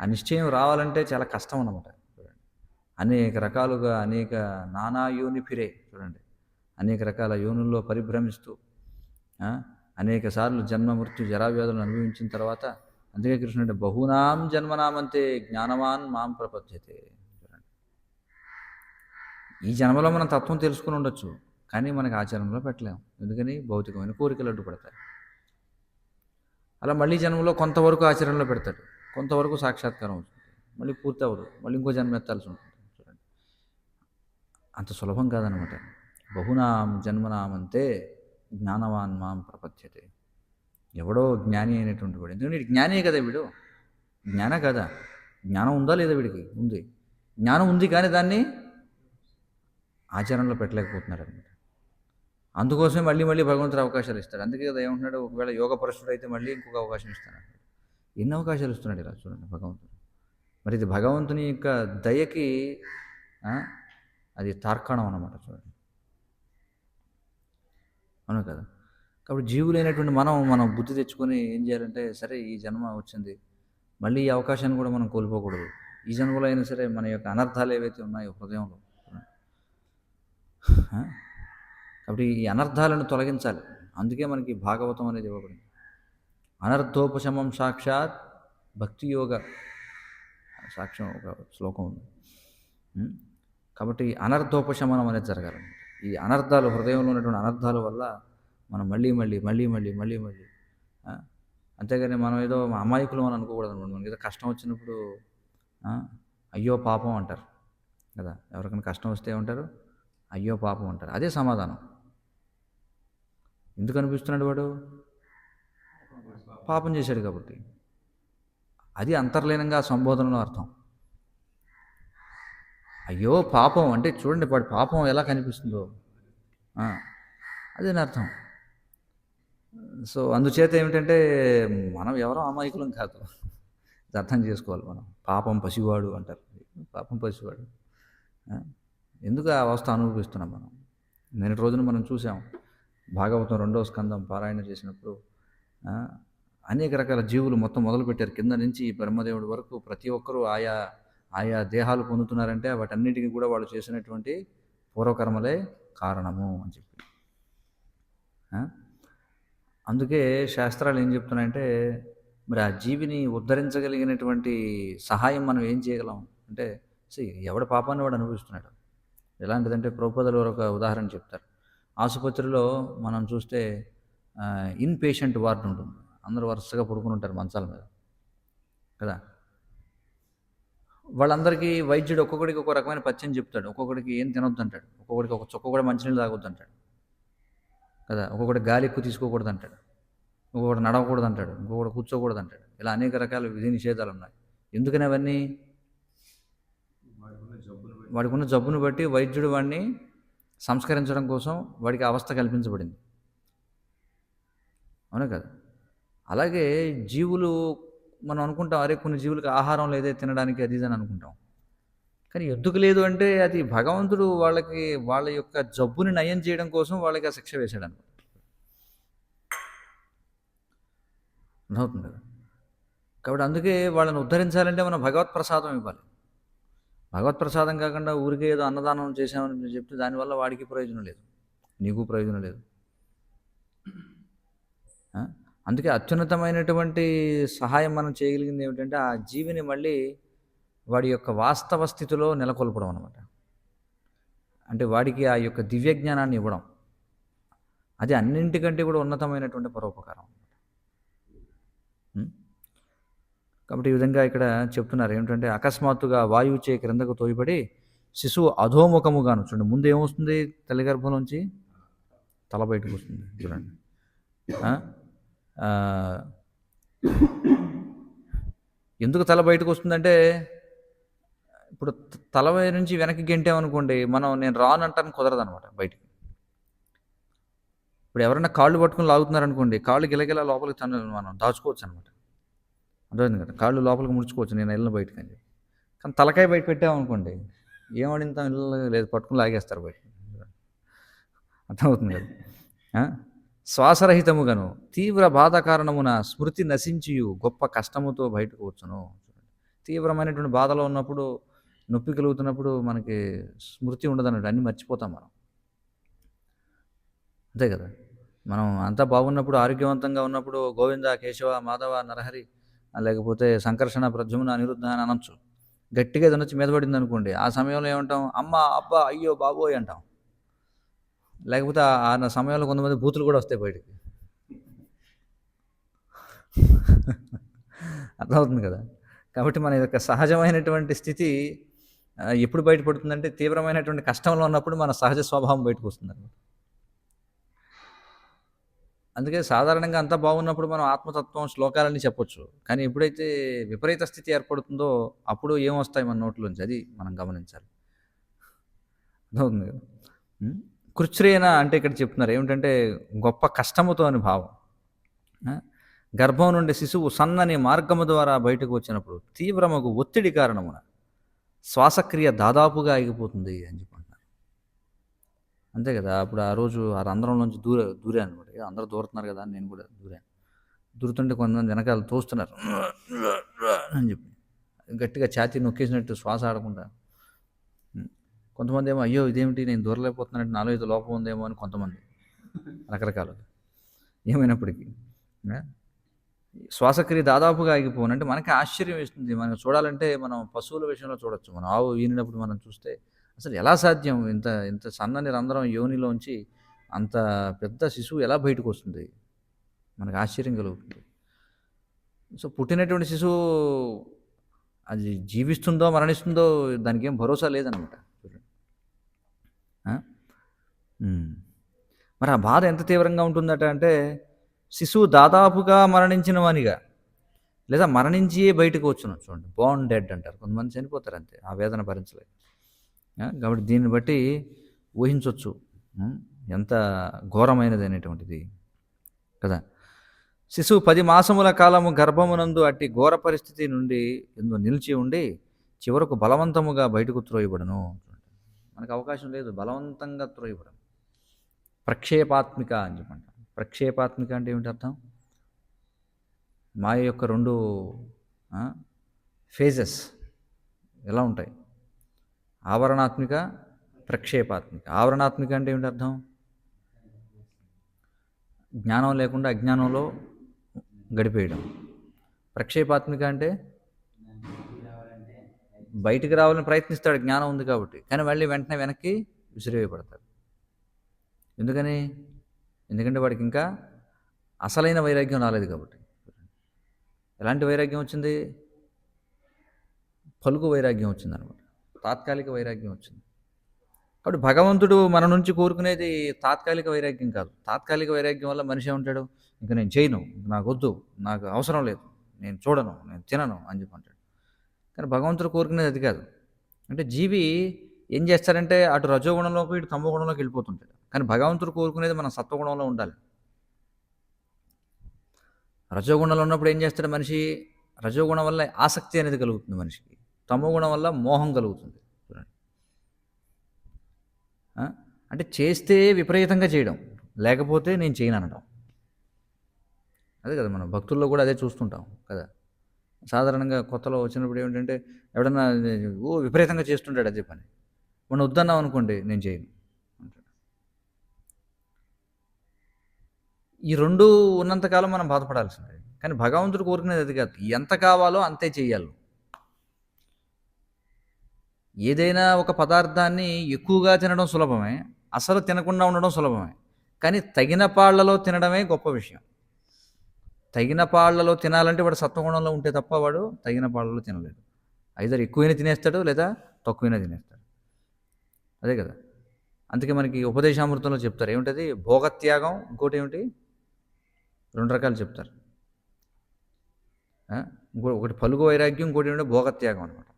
ఆ నిశ్చయం రావాలంటే చాలా కష్టం అన్నమాట. చూడండి, అనేక రకాలుగా అనేక నానా యోని ఫిరే, చూడండి, అనేక రకాల యోనుల్లో పరిభ్రమిస్తూ అనేక సార్లు జన్మ మృత్యు జరావ్యాధులను అనుభవించిన తర్వాత, అందుకే కృష్ణుడు బహూనాం జన్మనామంతే జ్ఞానవాన్ మాం ప్రపద్యతే. చూడండి, ఈ జన్మలో మనం తత్వం తెలుసుకుని ఉండొచ్చు, కానీ మనకి ఆచరణలో పెట్టలేము. ఎందుకని? భౌతికమైన కోరికలు అడ్డుపడతాయి. అలా మళ్ళీ జన్మలో కొంతవరకు ఆచరణలో పెడతాడు, కొంతవరకు సాక్షాత్కారం అవుతుంది, మళ్ళీ పూర్తి అవ్వదు, మళ్ళీ ఇంకో జన్మ ఎత్తాల్సి ఉంటుంది. చూడండి, అంత సులభం కాదనమాట. బహునాం జన్మనామంతే జ్ఞానవాన్ మాం ప్రపద్యతే. ఎవడో జ్ఞాని అయినటువంటి వాడు, ఎందుకంటే వీడు జ్ఞానే కదా, వీడు జ్ఞాన కదా. జ్ఞానం ఉందా లేదా? వీడికి ఉంది, జ్ఞానం ఉంది, కానీ దాన్ని ఆచరణలో పెట్టలేకపోతున్నాడు అనమాట. అందుకోసమే మళ్ళీ మళ్ళీ భగవంతుడు అవకాశాలు ఇస్తాడు. అందుకే కదా ఏమంటున్నాడు, ఒకవేళ యోగ పరుషుడు అయితే మళ్ళీ ఇంకొక అవకాశం ఇస్తాడు. ఎన్ని అవకాశాలు ఇస్తున్నాడు ఇలా, చూడండి భగవంతుడు. మరి ఇది భగవంతుని యొక్క దయకి అది తార్కాణం అన్నమాట. చూడండి, అవును కదా. కాబట్టి జీవులైనటువంటి మనం బుద్ధి తెచ్చుకొని ఏం చేయాలంటే, సరే ఈ జన్మ వచ్చింది, మళ్ళీ ఈ అవకాశాన్ని కూడా మనం కోల్పోకూడదు. ఈ జన్మలో అయినా సరే మన యొక్క అనర్థాలు ఏవైతే ఉన్నాయో హృదయంలో, కాబట్టి ఈ అనర్థాలను తొలగించాలి. అందుకే మనకి భాగవతం అనేది ఇవ్వబడింది. అనర్థోపశమం సాక్షాత్ భక్తి యోగ సాక్ష్యం ఒక శ్లోకం ఉంది. కాబట్టి అనర్థోపశమనం అనేది జరగాలి. ఈ అనర్థాలు, హృదయంలో ఉన్నటువంటి అనర్థాల వల్ల మనం మళ్ళీ మళ్ళీ మళ్ళీ మళ్ళీ మళ్ళీ మళ్ళీ అంతేగాని మనం ఏదో అమాయకులు అని అనుకోకూడదు అనమాట. మనకి ఏదో కష్టం వచ్చినప్పుడు అయ్యో పాపం అంటారు కదా. ఎవరికైనా కష్టం వస్తే ఏమంటారు? అయ్యో పాపం అంటారు. అదే సమాధానం. ఎందుకు అనిపిస్తున్నాడు వాడు? పాపం చేశాడు కాబట్టి. అది అంతర్లీనంగా సంబోధనలో అర్థం. అయ్యో పాపం అంటే చూడండి, వాడి పాపం ఎలా కనిపిస్తుందో అదేనా అర్థం. సో అందుచేత ఏమిటంటే, మనం ఎవరో అమాయకులం కాదు, అర్థం చేసుకోవాలి మనం. పాపం పసివాడు అంటారు. పాపం పసివాడు ఎందుకు ఆ అవస్థ అనుభవిస్తున్నాం మనం? నిన్నటి రోజున మనం చూసాం, భాగవతం 2వ స్కందం పారాయణ చేసినప్పుడు అనేక రకాల జీవులు మొత్తం మొదలుపెట్టారు, కింద నుంచి బ్రహ్మదేవుడి వరకు. ప్రతి ఒక్కరూ ఆయా ఆయా దేహాలు పొందుతున్నారంటే వాటన్నిటికీ కూడా వాళ్ళు చేసినటువంటి పూర్వకర్మలే కారణము అని చెప్పి. అందుకే శాస్త్రాలు ఏం చెప్తున్నాయంటే, మరి ఆ జీవిని ఉద్ధరించగలిగినటువంటి సహాయం మనం ఏం చేయగలం అంటే, ఎవడి పాపాన్ని వాడు అనుభవిస్తున్నాడు. ఎలాంటిదంటే, ప్రభుపాదులు ఒక ఉదాహరణ చెప్తారు. ఆసుపత్రిలో మనం చూస్తే ఇన్ పేషెంట్ వార్డు ఉంటుంది. అందరూ వరుసగా పడుకుని ఉంటారు మంచాల మీద కదా. వాళ్ళందరికీ వైద్యుడు ఒక్కొక్కడికి ఒక రకమైన పథ్యం చెప్తాడు. ఒక్కొక్కడికి ఏం తినొద్దు అంటాడు, ఒక్కొక్కడికి ఒక చుక్క కూడా మంచినీళ్ళు తాగొద్దు అంటాడు కదా. ఒక్కొక్కటి గాలి ఎక్కువ తీసుకోకూడదు అంటాడు, ఇంకొకటి నడవకూడదు అంటాడు, ఇంకొకటి కూర్చోకూడదు అంటాడు. ఇలా అనేక రకాల విధి నిషేధాలు ఉన్నాయి. ఎందుకని అవన్నీ? వాడికి ఉన్న జబ్బును బట్టి వైద్యుడు వాడిని సంస్కరించడం కోసం వాడికి అవస్థ కల్పించబడింది, అవునా కదా. అలాగే జీవులు, మనం అనుకుంటాం అరే కొన్ని జీవులకు ఆహారం లేదే తినడానికి, అది ఇది అని అనుకుంటాం. కానీ ఎందుకు లేదు అంటే, అది భగవంతుడు వాళ్ళకి వాళ్ళ యొక్క జబ్బుని నయం చేయడం కోసం వాళ్ళకి ఆ శిక్ష వేశాడు అనమాట. అవుతుంది కదా. కాబట్టి అందుకే వాళ్ళని ఉద్ధరించాలంటే మనం భగవత్ ప్రసాదం ఇవ్వాలి. భగవత్ ప్రసాదం కాకుండా ఊరికే ఏదో అన్నదానం చేసామని చెప్తే దానివల్ల వాడికి ప్రయోజనం లేదు, నీకు ప్రయోజనం లేదు. అందుకే అత్యున్నతమైనటువంటి సహాయం మనం చేయగలిగింది ఏమిటంటే, ఆ జీవిని మళ్ళీ వాడి యొక్క వాస్తవ స్థితిలో నెలకొల్పడం అనమాట. అంటే వాడికి ఆ యొక్క దివ్యజ్ఞానాన్ని ఇవ్వడం, అది అన్నింటికంటే కూడా ఉన్నతమైనటువంటి పరోపకారం. కాబట్టి ఈ విధంగా ఇక్కడ చెప్తున్నారు ఏమిటంటే, అకస్మాత్తుగా వాయువుచే క్రిందకు తోయబడి శిశువు అధోముఖముగాను, చూడండి ముందు ఏమొస్తుంది, తల్లి గర్భంలోంచి తల బయటకు వస్తుంది. చూడండి, ఎందుకు తల బయటకు వస్తుందంటే, ఇప్పుడు తల నుంచి వెనక్కి గెంటామనుకోండి, నేను రాను అంటాను కుదరదు అనమాట బయటికి. ఇప్పుడు ఎవరైనా కాళ్ళు పట్టుకొని లాగుతున్నారనుకోండి, కాళ్ళు గిలగిలా లోపలికి మనం దాచుకోవచ్చు అనమాట. అర్థమైంది కదా, కాళ్ళు లోపలికి ముడుచుకోవచ్చు నేను వెళ్ళిన బయటకు అని చెప్పి. కానీ తలకాయ బయట పెట్టామనుకోండి, ఏమడింతాం ఇల్లు లేదు, పట్టుకుని లాగేస్తారు బయట. అర్థమవుతుంది కదా. ఆ? శ్వాసరహితముగాను తీవ్ర బాధ కారణమున స్మృతి నశించియు గొప్ప కష్టముతో బయటకు వచ్చును. తీవ్రమైనటువంటి బాధలో ఉన్నప్పుడు, నొప్పి కలుగుతున్నప్పుడు మనకి స్మృతి ఉండదన్నట్టు, అన్నీ మర్చిపోతాం మనం. అంతే కదా. మనం అంతా బాగున్నప్పుడు, ఆరోగ్యవంతంగా ఉన్నప్పుడు గోవింద, కేశవ, మాధవ, నరహరి, లేకపోతే సంకర్షణ, ప్రద్యుమ్న, అనిరుద్ధ అని అనొచ్చు. గట్టిగా ఏదైనా వచ్చి మీద పడింది అనుకోండి, ఆ సమయంలో ఏమంటాం? అమ్మ, అబ్బా, అయ్యో, బాబోయ్ అంటాం. లేకపోతే ఆ సమయంలో కొంతమంది బూతులు కూడా వస్తాయి బయటికి. అర్థమవుతుంది కదా. కాబట్టి మన యొక్క సహజమైనటువంటి స్థితి ఎప్పుడు బయటపడుతుందంటే, తీవ్రమైనటువంటి కష్టంలో ఉన్నప్పుడు మన సహజ స్వభావం బయటకు వస్తుంది. అందుకే సాధారణంగా అంతా బాగున్నప్పుడు మనం ఆత్మతత్వం, శ్లోకాలని చెప్పొచ్చు. కానీ ఎప్పుడైతే విపరీత స్థితి ఏర్పడుతుందో అప్పుడు ఏమొస్తాయి మన నోట్లోంచి, అది మనం గమనించాలి. అర్థమవుతుంది కదా. కృచ్ఛ్రేణ అంటే ఇక్కడ చెప్తున్నారు ఏమిటంటే, గొప్ప కష్టముతో అని భావం. గర్భం నుండి శిశువు సన్నని మార్గము ద్వారా బయటకు వచ్చినప్పుడు తీవ్రమగు ఒత్తిడి కారణమున శ్వాసక్రియ దాదాపుగా ఆగిపోతుంది అని చెప్పంటున్నారు. అంతే కదా. అప్పుడు ఆ రోజు ఆ రంధ్రంలోంచి దూరాను అనమాట. అందరూ దూరుతున్నారు కదా, నేను కూడా దూరాను. దూరుతుంటే కొంతమంది వెనకాల తోస్తున్నారు అని చెప్పి, గట్టిగా ఛాతీ నొక్కేసినట్టు శ్వాస ఆడకుండా. కొంతమంది ఏమో అయ్యో ఇదేమిటి నేను దూరలేకపోతున్నానంటే నాలో ఏదో లోపం ఉందేమో అని కొంతమంది, రకరకాలు. ఏమైనప్పటికీ శ్వాసక్రియ దాదాపుగా ఆగిపోనంటే మనకి ఆశ్చర్యం వేస్తుంది. మనం చూడాలంటే మనం పశువుల విషయంలో చూడొచ్చు. మనం ఆవు ఈనినప్పుడు మనం చూస్తే అసలు ఎలా సాధ్యం, ఇంత ఇంత సన్నని రంధ్రం యోనిలోంచి అంత పెద్ద శిశువు ఎలా బయటకు వస్తుంది, మనకు ఆశ్చర్యం కలుగుతుంది. సో పుట్టినటువంటి శిశువు అది జీవిస్తుందో మరణిస్తుందో దానికి ఏం భరోసా లేదనమాట. మరి ఆ బాధ ఎంత తీవ్రంగా ఉంటుందట అంటే, శిశువు దాదాపుగా మరణించిన వానిగా, లేదా మరణించి బయటకు వచ్చును. చూడండి, బోర్న్ డెడ్ అంటారు. కొంతమంది చనిపోతారు అంతే, ఆ వేదన భరించలేదు. కాబట్టి దీన్ని బట్టి ఊహించవచ్చు ఎంత ఘోరమైనది అనేటువంటిది కదా. శిశువు 10 మాసముల కాలము గర్భమునందు అట్టి ఘోర పరిస్థితి నుండి నిలిచి ఉండి చివరకు బలవంతముగా బయటకు త్రోయబడను. మనకు అవకాశం లేదు, బలవంతంగా త్రోయబడను. ప్రక్షేపాత్మిక అని చెప్పండి. ప్రక్షేపాత్మిక అంటే ఏమిటి అర్థం? మాయ యొక్క 2 ఫేజెస్ ఎలా ఉంటాయి? ఆవరణాత్మిక, ప్రక్షేపాత్మిక. ఆవరణాత్మిక అంటే ఏమిటి అర్థం? జ్ఞానం లేకుండా అజ్ఞానంలో గడిపేయడం. ప్రక్షేపాత్మిక అంటే బయటికి రావాలని ప్రయత్నిస్తాడు, జ్ఞానం ఉంది కాబట్టి, కానీ మళ్ళీ వెంటనే వెనక్కి విసిరివేయబడతాడు. ఎందుకంటే వాడికి ఇంకా అసలైన వైరాగ్యం రాలేదు కాబట్టి. ఎలాంటి వైరాగ్యం వచ్చింది? పలుకు వైరాగ్యం వచ్చిందనమాట, తాత్కాలిక వైరాగ్యం వచ్చింది. కాబట్టి భగవంతుడు మన నుంచి కోరుకునేది తాత్కాలిక వైరాగ్యం కాదు. తాత్కాలిక వైరాగ్యం వల్ల మనిషి ఏమంటాడు, ఇంకా నేను చేయను, నాకు వద్దు, నాకు అవసరం లేదు, నేను చూడను, నేను తినను అని చెప్పి అంటాడు. కానీ భగవంతుడు కోరుకునేది అది కాదు. అంటే జీవి ఏం చేస్తారంటే అటు రజోగుణంలోకి ఇటు తమోగుణంలోకి వెళ్ళిపోతుంటాడు. కానీ భగవంతుడు కోరుకునేది మనం సత్వగుణంలో ఉండాలి. రజోగుణంలో ఉన్నప్పుడు ఏం చేస్తాడు మనిషి? రజోగుణం వల్ల ఆసక్తి అనేది కలుగుతుంది మనిషికి, తమోగుణం వల్ల మోహం కలుగుతుంది. అంటే చేస్తే విపరీతంగా చేయడం, లేకపోతే నేను చేయను అనడం. అదే కదా, మనం భక్తుల్లో కూడా అదే చూస్తుంటాం కదా. సాధారణంగా కొత్తలో వచ్చినప్పుడు ఏమిటంటే ఎవడన్నా విపరీతంగా చేస్తుంటాడు అదే పని, మనం వద్దన్నాం అనుకోండి, నేను చేయను అంటాడు. ఈ 2 ఉన్నంతకాలం మనం బాధపడాల్సిందే. కానీ భగవంతుడు కోరుకునేది అది కాదు, ఎంత కావాలో అంతే చేయాలి. ఏదైనా ఒక పదార్థాన్ని ఎక్కువగా తినడం సులభమే, అసలు తినకుండా ఉండడం సులభమే. కానీ తగిన పాళ్లలో తినడమే గొప్ప విషయం. తగిన పాళ్లలో తినాలంటే వాడు సత్వగుణంలో ఉంటే తప్ప వాడు తగిన పాళ్లలో తినలేడు. ఐదర్ ఎక్కువైనా తినేస్తాడు లేదా తక్కువైనా తినేస్తాడు. అదే కదా. అందుకే మనకి ఉపదేశామృతంలో చెప్తారు ఏమిటది? భోగత్యాగం, ఇంకోటి ఏమిటి? 2 రకాలు చెప్తారు. ఒకటి పలుగు వైరాగ్యం, ఇంకోటి ఏమిటో భోగత్యాగం అనమాట.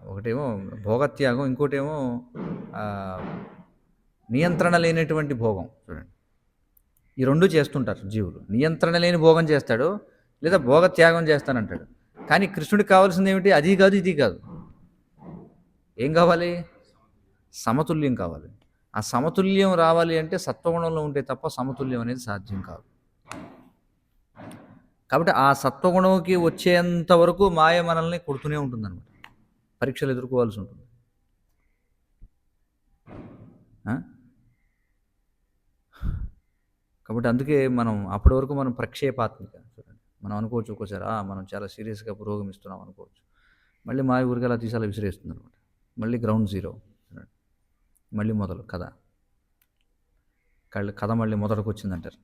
ఒకటేమో భోగత్యాగం, ఇంకోటేమో ఆ, నియంత్రణ లేనటువంటి భోగం. చూడండి, ఈ రెండు చేస్తుంటారు జీవులు. నియంత్రణ లేని భోగం చేస్తాడు, లేదా భోగత్యాగం చేస్తానంటాడు. కానీ కృష్ణుడికి కావాల్సింది ఏమిటి? అది కాదు, ఇది కాదు. ఏం కావాలి? సమతుల్యం కావాలి. ఆ సమతుల్యం రావాలి అంటే సత్వగుణంలో ఉంటే తప్ప సమతుల్యం అనేది సాధ్యం కాదు. కాబట్టి ఆ సత్వగుణంకి వచ్చేంత వరకు మాయ మనల్ని కొడుతూనే ఉంటుందన్నమాట. పరీక్షలు ఎదుర్కోవాల్సి ఉంటుంది. ఆ? కాబట్టి అందుకే మనం అప్పటి వరకు మనం ప్రక్షేపాత్మిక. చూడండి, మనం అనుకోవచ్చు ఒక్కోసారి మనం చాలా సీరియస్గా పురోగమిస్తున్నాం అనుకోవచ్చు. మళ్ళీ మాయ ఊరికి అలా తీసి అలా విసిరేస్తుంది అనమాట. మళ్ళీ గ్రౌండ్ జీరో. చూడండి, మళ్ళీ మొదలు కథ. కథ మళ్ళీ మొదటికి వచ్చిందంటారు.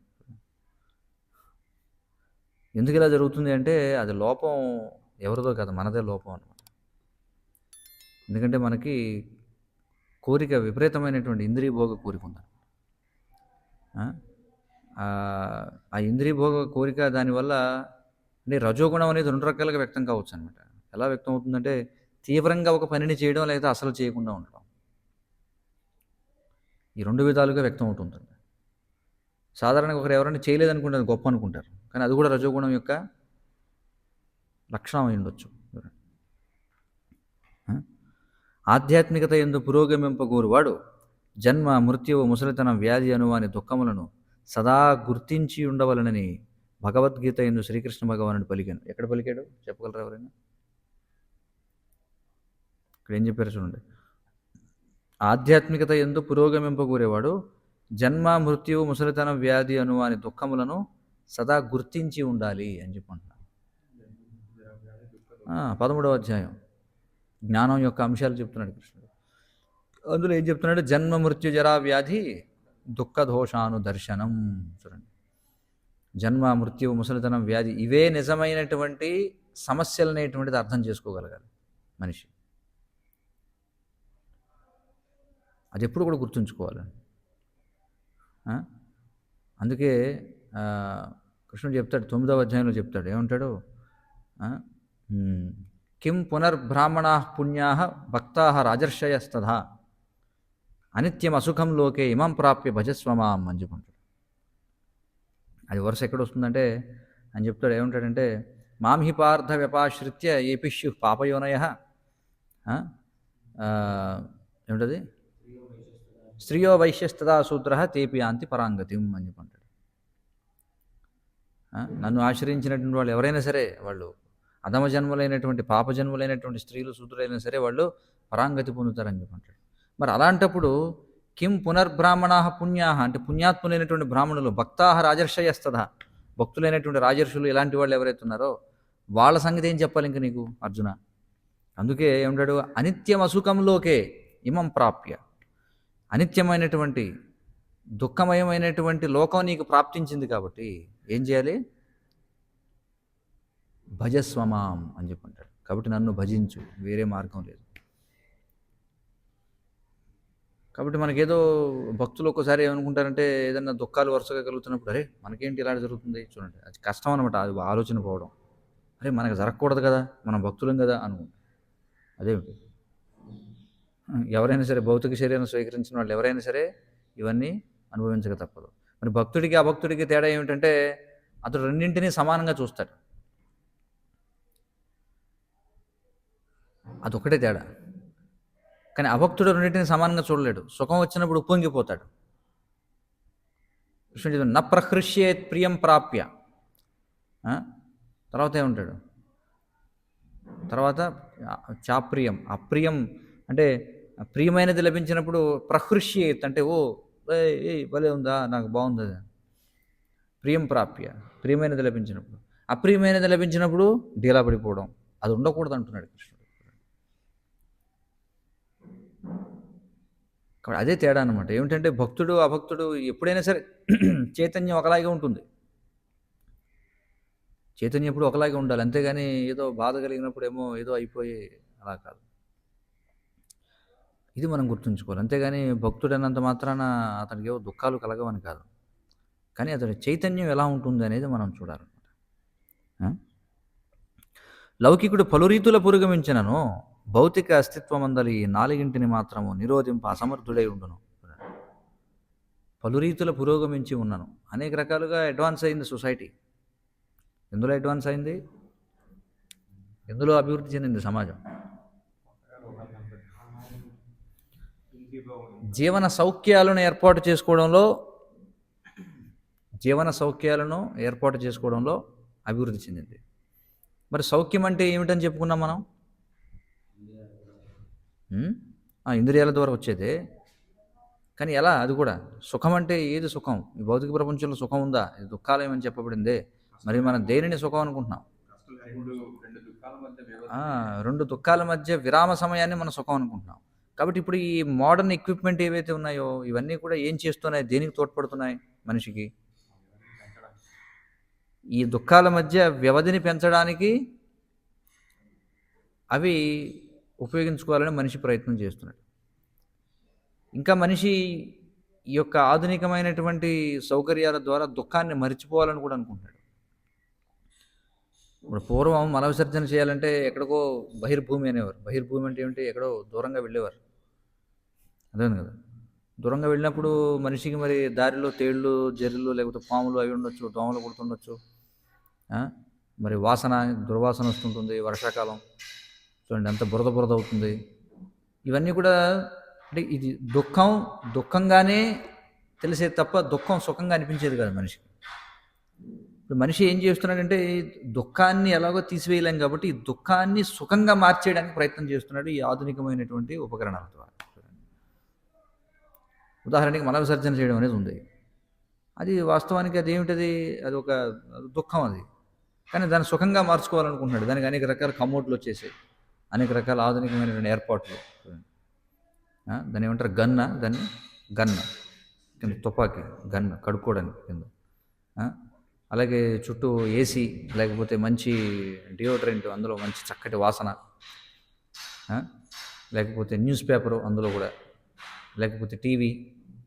ఎందుకు ఇలా జరుగుతుంది అంటే అది లోపం ఎవరిదో కాదు, మనదే లోపం అనమాట. ఎందుకంటే మనకి కోరిక, విపరీతమైనటువంటి ఇంద్రియ భోగ కోరిక ఉంది. ఆ ఇంద్రియ భోగ కోరిక దానివల్ల అంటే రజోగుణం అనేది రెండు రకాలుగా వ్యక్తం కావచ్చు అనమాట. ఎలా వ్యక్తం అవుతుందంటే తీవ్రంగా ఒక పనిని చేయడం, లేదా అసలు చేయకుండా ఉండడం. ఈ రెండు విధాలుగా వ్యక్తం అవుతుంటుంది. సాధారణంగా ఒకరు ఎవరైనా చేయలేదనుకుంటే అది గొప్ప అనుకుంటారు, కానీ అది కూడా రజోగుణం యొక్క లక్షణం అయి ఉండొచ్చు. ఆధ్యాత్మికత యందు పురోగమింపగోరువాడు జన్మ, మృత్యువు, ముసలితనం, వ్యాధి అనువాని దుఃఖములను సదా గుర్తించి ఉండవలనని భగవద్గీత యందు శ్రీకృష్ణ భగవానుడు పలికాను. ఎక్కడ పలికాడు చెప్పగలరా ఎవరైనా? ఇక్కడ ఏం చెప్పారు చూడండి. ఆధ్యాత్మికత యందు పురోగమింపగోరేవాడు జన్మ, మృత్యువు, ముసలితనం, వ్యాధి అనువాని దుఃఖములను సదా గుర్తించి ఉండాలి అని చెప్పంటున్నాను. 13వ అధ్యాయం జ్ఞానం యొక్క అంశాలు చెప్తున్నాడు కృష్ణుడు. అందులో ఏం చెప్తున్నాడు? జన్మ, మృత్యు, జరా, వ్యాధి, దుఃఖ దోషాను దర్శనం. చూడండి, జన్మ, మృత్యు, ముసలితనం, వ్యాధి ఇవే నిజమైనటువంటి సమస్యలు అనేటువంటిది అర్థం చేసుకోగలగాలి మనిషి. అది ఎప్పుడు కూడా గుర్తుంచుకోవాలి. అందుకే కృష్ణుడు చెప్తాడు, 9వ అధ్యాయంలో చెప్తాడు, ఏమంటాడు? కిం పునర్బ్రాహ్మణా పుణ్యా భక్తా రాజర్షయస్తథా అనిత్యం అసుఖం లోకే ఇమం ప్రాప్య భజస్వమాం అని చెప్పుకుంటాడు. అది వరుస ఎక్కడ వస్తుందంటే అని చెప్తాడు, ఏమంటాడంటే మాం హి పార్థ వ్యపాశ్రిత్య ఏపిష్యు పాపయోనయ ఏమిటది? స్త్రియో వైశ్యస్తదా శూద్ర తేపి యాంతి పరాంగతిం అని చెప్పంటాడు. నన్ను ఆశ్రయించినటువంటి వాళ్ళు ఎవరైనా సరే, వాళ్ళు అధమ జన్మలైనటువంటి పాపజన్మలైనటువంటి స్త్రీలు, శూద్రులైనా సరే వాళ్ళు పరాంగతి పొందుతారని చెప్పంటాడు. మరి అలాంటప్పుడు కిం పునర్బ్రాహ్మణా పుణ్యా అంటే పుణ్యాత్ములైనటువంటి బ్రాహ్మణులు, భక్తా రాజర్షయస్తథ భక్తులైనటువంటి రాజర్షులు, ఇలాంటి వాళ్ళు ఎవరైతే ఉన్నారో వాళ్ళ సంగతి ఏం చెప్పాలి ఇంక నీకు అర్జున? అందుకే ఏమంటాడు? అనిత్యం అసుఖంలోకే ఇమం ప్రాప్య, అనిత్యమైనటువంటి దుఃఖమయమైనటువంటి లోకం నీకు ప్రాప్తించింది కాబట్టి ఏం చేయాలి? భజస్వమాం అని చెప్పంటాడు. కాబట్టి నన్ను భజించు, వేరే మార్గం లేదు. కాబట్టి మనకేదో భక్తులు ఒక్కోసారి ఏమనుకుంటారంటే ఏదైనా దుఃఖాలు వరుసగా కలుగుతున్నప్పుడు అరే మనకేంటి ఇలా జరుగుతుంది, చూడండి అది కష్టం అనమాట. అది ఆలోచన పోవడం. అరే మనకు జరగకూడదు కదా, మనం భక్తులం కదా అనుకుంటాం. అదేమిటి? ఎవరైనా సరే, భౌతిక శరీరం స్వీకరించిన వాళ్ళు ఎవరైనా సరే ఇవన్నీ అనుభవించక తప్పదు. మరి భక్తుడికి అభక్తుడికి తేడా ఏమిటంటే అతడు రెండింటినీ సమానంగా చూస్తాడు. అదొక్కటే తేడా. కానీ అభక్తుడు రెండింటిని సమానంగా చూడలేడు. సుఖం వచ్చినప్పుడు ఉప్పొంగిపోతాడు. కృష్ణుడు న ప్రహృష్యేత్ ప్రియం ప్రాప్య. తర్వాత ఏముంటాడు? తర్వాత చాప్రియం, అప్రియం అంటే ప్రియమైనది లభించినప్పుడు ప్రహృష్యేత్ అంటే ఓ ఏ భలే ఉందా, నాకు బాగుంది. ప్రియం ప్రాప్య, ప్రియమైనది లభించినప్పుడు. అప్రియమైనది లభించినప్పుడు డీలా పడిపోవడం, అది ఉండకూడదు అంటున్నాడు కృష్ణుడు. కాబట్టి అదే తేడా అనమాట. ఏమిటంటే భక్తుడు అభక్తుడు ఎప్పుడైనా సరే చైతన్యం ఒకలాగే ఉంటుంది. చైతన్యం ఎప్పుడు ఒకలాగే ఉండాలి, అంతేగాని ఏదో బాధ కలిగినప్పుడు ఏమో ఏదో అయిపోయి అలా కాదు. ఇది మనం గుర్తుంచుకోవాలి. అంతేగాని భక్తుడైనంత మాత్రాన అతనికి ఏవో దుఃఖాలు కలగవని కాదు, కానీ అతని చైతన్యం ఎలా ఉంటుంది అనేది మనం చూడాలన్నమాట. లౌకికుడు పలు రీతుల పురోగమించినను భౌతిక అస్తిత్వమందలి ఈ నాలుగింటిని మాత్రము నిరోధింప అసమర్థుడై ఉండును. పలు రీతుల పురోగమించి ఉన్నాను, అనేక రకాలుగా అడ్వాన్స్ అయింది సొసైటీ. ఎందులో అడ్వాన్స్ అయింది? ఎందులో అభివృద్ధి చెందింది సమాజం? జీవన సౌఖ్యాలను ఏర్పాటు చేసుకోవడంలో అభివృద్ధి చెందింది. మరి సౌఖ్యం అంటే ఏమిటని చెప్పుకున్నాం మనం? ఇంద్రియాల ద్వారా వచ్చేదే. కానీ ఎలా? అది కూడా సుఖం అంటే ఏది సుఖం? ఈ భౌతిక ప్రపంచంలో సుఖం ఉందా? ఇది దుఃఖాలయమని చెప్పబడిందే. మరి మనం దేనిని సుఖం అనుకుంటున్నాం? రెండు దుఃఖాల మధ్య విరామ సమయాన్ని మనం సుఖం అనుకుంటున్నాం. కాబట్టి ఇప్పుడు ఈ మోడర్న్ ఎక్విప్మెంట్ ఏవైతే ఉన్నాయో ఇవన్నీ కూడా ఏం చేస్తున్నాయి? దేనికి తోడ్పడుతున్నాయి మనిషికి? ఈ దుఃఖాల మధ్య వ్యవధిని పెంచడానికి అవి ఉపయోగించుకోవాలని మనిషి ప్రయత్నం చేస్తున్నాడు. ఇంకా మనిషి ఈ యొక్క ఆధునికమైనటువంటి సౌకర్యాల ద్వారా దుఃఖాన్ని మరిచిపోవాలని కూడా అనుకుంటాడు. ఇప్పుడు పూర్వం మల విసర్జన చేయాలంటే ఎక్కడికో బహిర్భూమి అనేవారు. బహిర్భూమి అంటే ఏమిటి? ఎక్కడో దూరంగా వెళ్ళేవారు. అదే కదా, దూరంగా వెళ్ళినప్పుడు మనిషికి మరి దారిలో తేళ్ళు, జర్రులు, లేకపోతే పాములు అవి ఉండొచ్చు, దోమలు కుడుతుండొచ్చు. మరి దుర్వాసన వస్తుంటుంది. వర్షాకాలం చూడండి ఎంత బురద అవుతుంది. ఇవన్నీ కూడా అంటే ఇది దుఃఖంగానే తెలిసేది తప్ప దుఃఖం సుఖంగా అనిపించేది కాదు మనిషికి. ఇప్పుడు మనిషి ఏం చేస్తున్నాడంటే దుఃఖాన్ని ఎలాగో తీసివేయలేం కాబట్టి ఈ దుఃఖాన్ని సుఖంగా మార్చేయడానికి ప్రయత్నం చేస్తున్నాడు ఈ ఆధునికమైనటువంటి ఉపకరణాల ద్వారా. ఉదాహరణకి మల విసర్జన చేయడం అనేది ఉంది. అది వాస్తవానికి అది ఏమిటది? అది ఒక దుఃఖం అది. కానీ దాన్ని సుఖంగా మార్చుకోవాలనుకుంటున్నాడు. దానికి అనేక రకాల కమోడ్లు వచ్చేసాయి, అనేక రకాల ఆధునికమైనటువంటి ఏర్పాట్లు. దాన్ని ఏమంటారు? గన్న కింద తుపాకీ గన్న కడుక్కోవడానికి కింద. అలాగే చుట్టూ ఏసీ, లేకపోతే మంచి డియోడ్రెంట్, అందులో మంచి చక్కటి వాసన, లేకపోతే న్యూస్ పేపరు అందులో కూడా, లేకపోతే టీవీ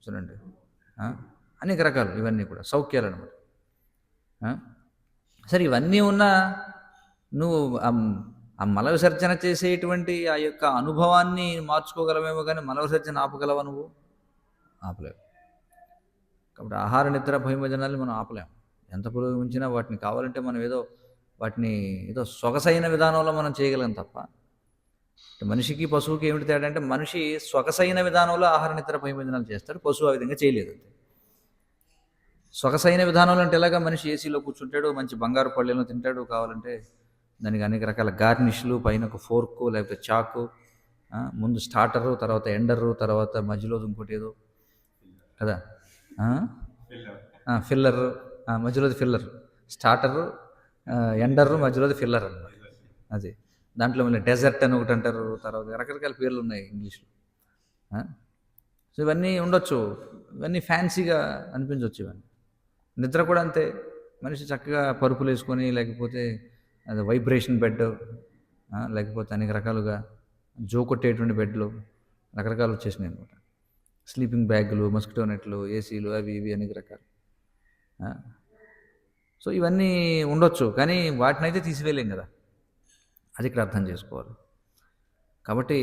చూడండి, అనేక రకాలు. ఇవన్నీ కూడా సౌఖ్యాలు అన్నమాట. సరే, ఇవన్నీ ఉన్నా నువ్వు ఆ మల విసర్జన చేసేటువంటి ఆ యొక్క అనుభవాన్ని మార్చుకోగలవేమో, కానీ మల విసర్జన ఆపగలవా? నువ్వు ఆపలేవు. కాబట్టి ఆహార నిద్ర భయభజనాలు మనం ఆపలేము. ఎంత పురోగమించినా వాటిని కావాలంటే మనం వాటిని ఏదో సొగసైన విధానంలో మనం చేయగలం తప్ప. మనిషికి పశువుకి ఏమిటి తేడా అంటే మనిషి సొగసైన విధానంలో ఆహార నిద్ర భయభజనాలు చేస్తాడు, పశువు ఆ విధంగా చేయలేదు. సొగసైన విధానంలో అంటే ఎలాగా? మనిషి ఏసీలో కూర్చుంటాడు, మంచి బంగారు పళ్ళెలను తింటాడు, కావాలంటే దానికి అనేక రకాల గార్నిష్లు, పైన ఒక ఫోర్కు లేకపోతే చాకు, ముందు స్టార్టరు, తర్వాత ఎండరు, తర్వాత మధ్యలో ఇంకోటి ఏదో కదా, ఫిల్లరు, మధ్యలోది ఫిల్లర్. స్టార్టరు, ఎండరు, మధ్యలోది ఫిల్లర్ అన్నమాట. అది దాంట్లో మళ్ళీ డెజర్ట్ అని ఒకటి అంటారు, తర్వాత రకరకాల పేర్లు ఉన్నాయి ఇంగ్లీష్లో. సో ఇవన్నీ ఉండొచ్చు, ఇవన్నీ ఫ్యాన్సీగా అనిపించవచ్చు. ఇవన్నీ నిద్ర కూడా అంతే. మనిషి చక్కగా పరుపులు వేసుకొని, లేకపోతే అది వైబ్రేషన్ బెడ్, లేకపోతే అనేక రకాలుగా జోకొట్టేటువంటి బెడ్లు రకరకాలు వచ్చేసినాయి అనమాట. స్లీపింగ్ బ్యాగులు, మస్కిటో నెట్లు, ఏసీలు, అవి ఇవి అనేక రకాలు. సో ఇవన్నీ ఉండొచ్చు, కానీ వాటిని అయితే తీసివేయలేం కదా. అది ఇక్కడ అర్థం చేసుకోవాలి. కాబట్టి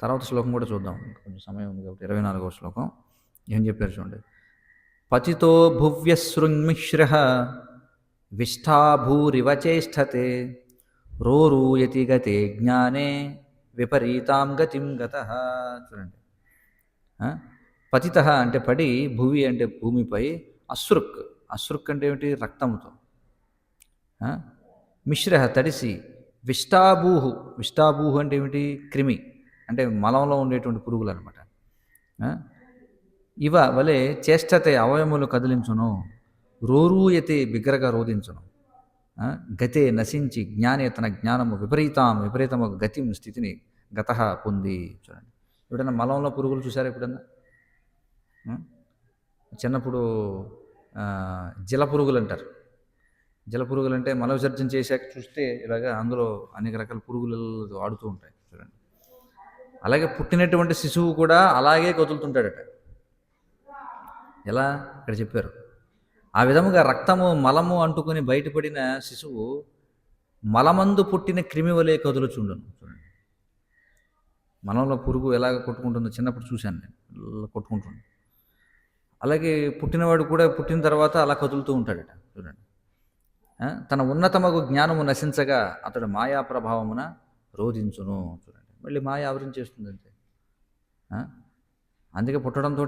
తర్వాత శ్లోకం కూడా చూద్దాం, కొంచెం సమయం ఉంది కాబట్టి. 24వ శ్లోకం ఏం చెప్పారు చూడండి. పతితో భువ్యశృంగ్మిశ్ర విష్ఠాభూరివ చేష్టతే రోరూయతి గతే జ్ఞానే విపరీతాం గతిం గతః. చూడండి, పతిత అంటే పడి, భువి అంటే భూమిపై, అశ్రుక్ అంటే ఏమిటి? రక్తముతో. మిశ్ర తడిసి, విష్టాభూహు అంటే ఏమిటి? క్రిమి, అంటే మలంలో ఉండేటువంటి పురుగులు అనమాట. ఇవ వలె చేష్టతే అవయములు కదిలించును, రోరూయతే బిగ్గరగా రోధించును, గతే నశించి జ్ఞానే తన జ్ఞానము విపరీతము గతిం స్థితిని గత పొంది. చూడండి, ఎప్పుడైనా మలంలో పురుగులు చూసారా? ఎప్పుడన్నా చిన్నప్పుడు జల పురుగులు అంటారు. జల పురుగులు అంటే మల విసర్జన చేశాక చూస్తే ఇలాగా అందులో అనేక రకాల పురుగులు ఆడుతూ ఉంటాయి. చూడండి, అలాగే పుట్టినటువంటి శిశువు కూడా అలాగే కదులుతుంటాడట. ఎలా? ఇక్కడ చెప్పారు, ఆ విధముగా రక్తము మలము అంటుకొని బయటపడిన శిశువు మలమందు పుట్టిన క్రిమి వలె కదులుచుండును. చూడండి, మలంలో పురుగు ఎలాగ కొట్టుకుంటుందో చిన్నప్పుడు చూశాను నేను, ఇలా కొట్టుకుంటుంది. అలాగే పుట్టినవాడు కూడా పుట్టిన తర్వాత అలా కదులుతూ ఉంటాడట. చూడండి, తన ఉన్నతమగు జ్ఞానము నశించగా అతడు మాయా ప్రభావమున రోధించును. చూడండి, మళ్ళీ మాయ ఆవరించేస్తుంది అంతే. అందుకే పుట్టడంతో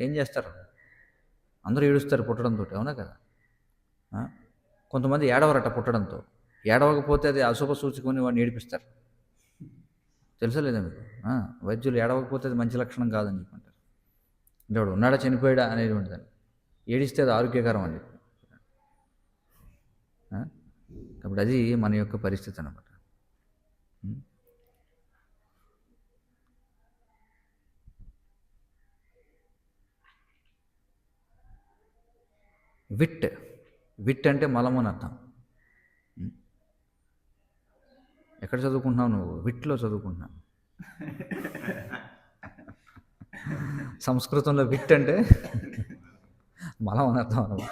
ఏం చేస్తారు, అందరూ ఏడుస్తారు పుట్టడంతో, అవునా కదా. కొంతమంది ఏడవరట పుట్టడంతో, ఏడవకపోతే అది అశుభ సూచకమని వాడిని ఏడిపిస్తారు. తెలుసా లేదా మీకు? వైద్యులు ఏడవకపోతే అది మంచి లక్షణం కాదని చెప్పంటారు. అంటే వాడు ఉన్నాడా చనిపోయాడా అనేది ఉంటుంది, ఏడిస్తే అది ఆరోగ్యకరం అని చెప్పి. కాబట్టి అది మన యొక్క పరిస్థితి అన్నమాట. విట్ అంటే మలము అని అర్థం. ఎక్కడ చదువుకుంటున్నావు నువ్వు? విట్లో చదువుకుంటున్నావు. సంస్కృతంలో విట్ అంటే మలం అని అర్థం అన్నమాట.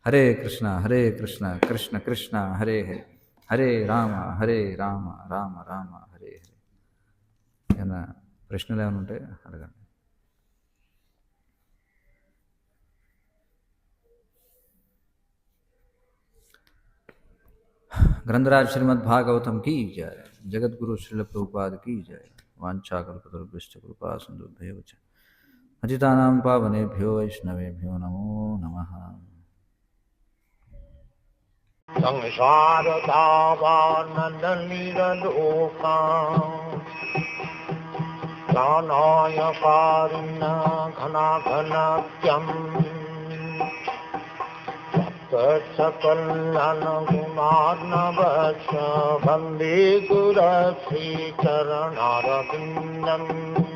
హరే కృష్ణ హరే కృష్ణ కృష్ణ కృష్ణ హరే హరే, హరే రామ రామ రామ హరే హరే. ఏమైనా ప్రశ్నలు ఏమైనా ఉంటే అడగండి. ग्रंथराज श्रीमद् भागवतम की जय, जगत गुरु श्रील प्रभुपाद की जय। वाञ्छाकल्पतरुभ्यश्च कृपा सिन्धुभ्येव च पतितानां पावनेभ्यो वैष्णवेभ्यो नमो नमः। संसार दावानन्दनिरलोका प्राणाय कारुण्य घनाघनत्यम् सकलनगुणार्णवश्च वन्दे गुरश्रीचरणारविन्दम्।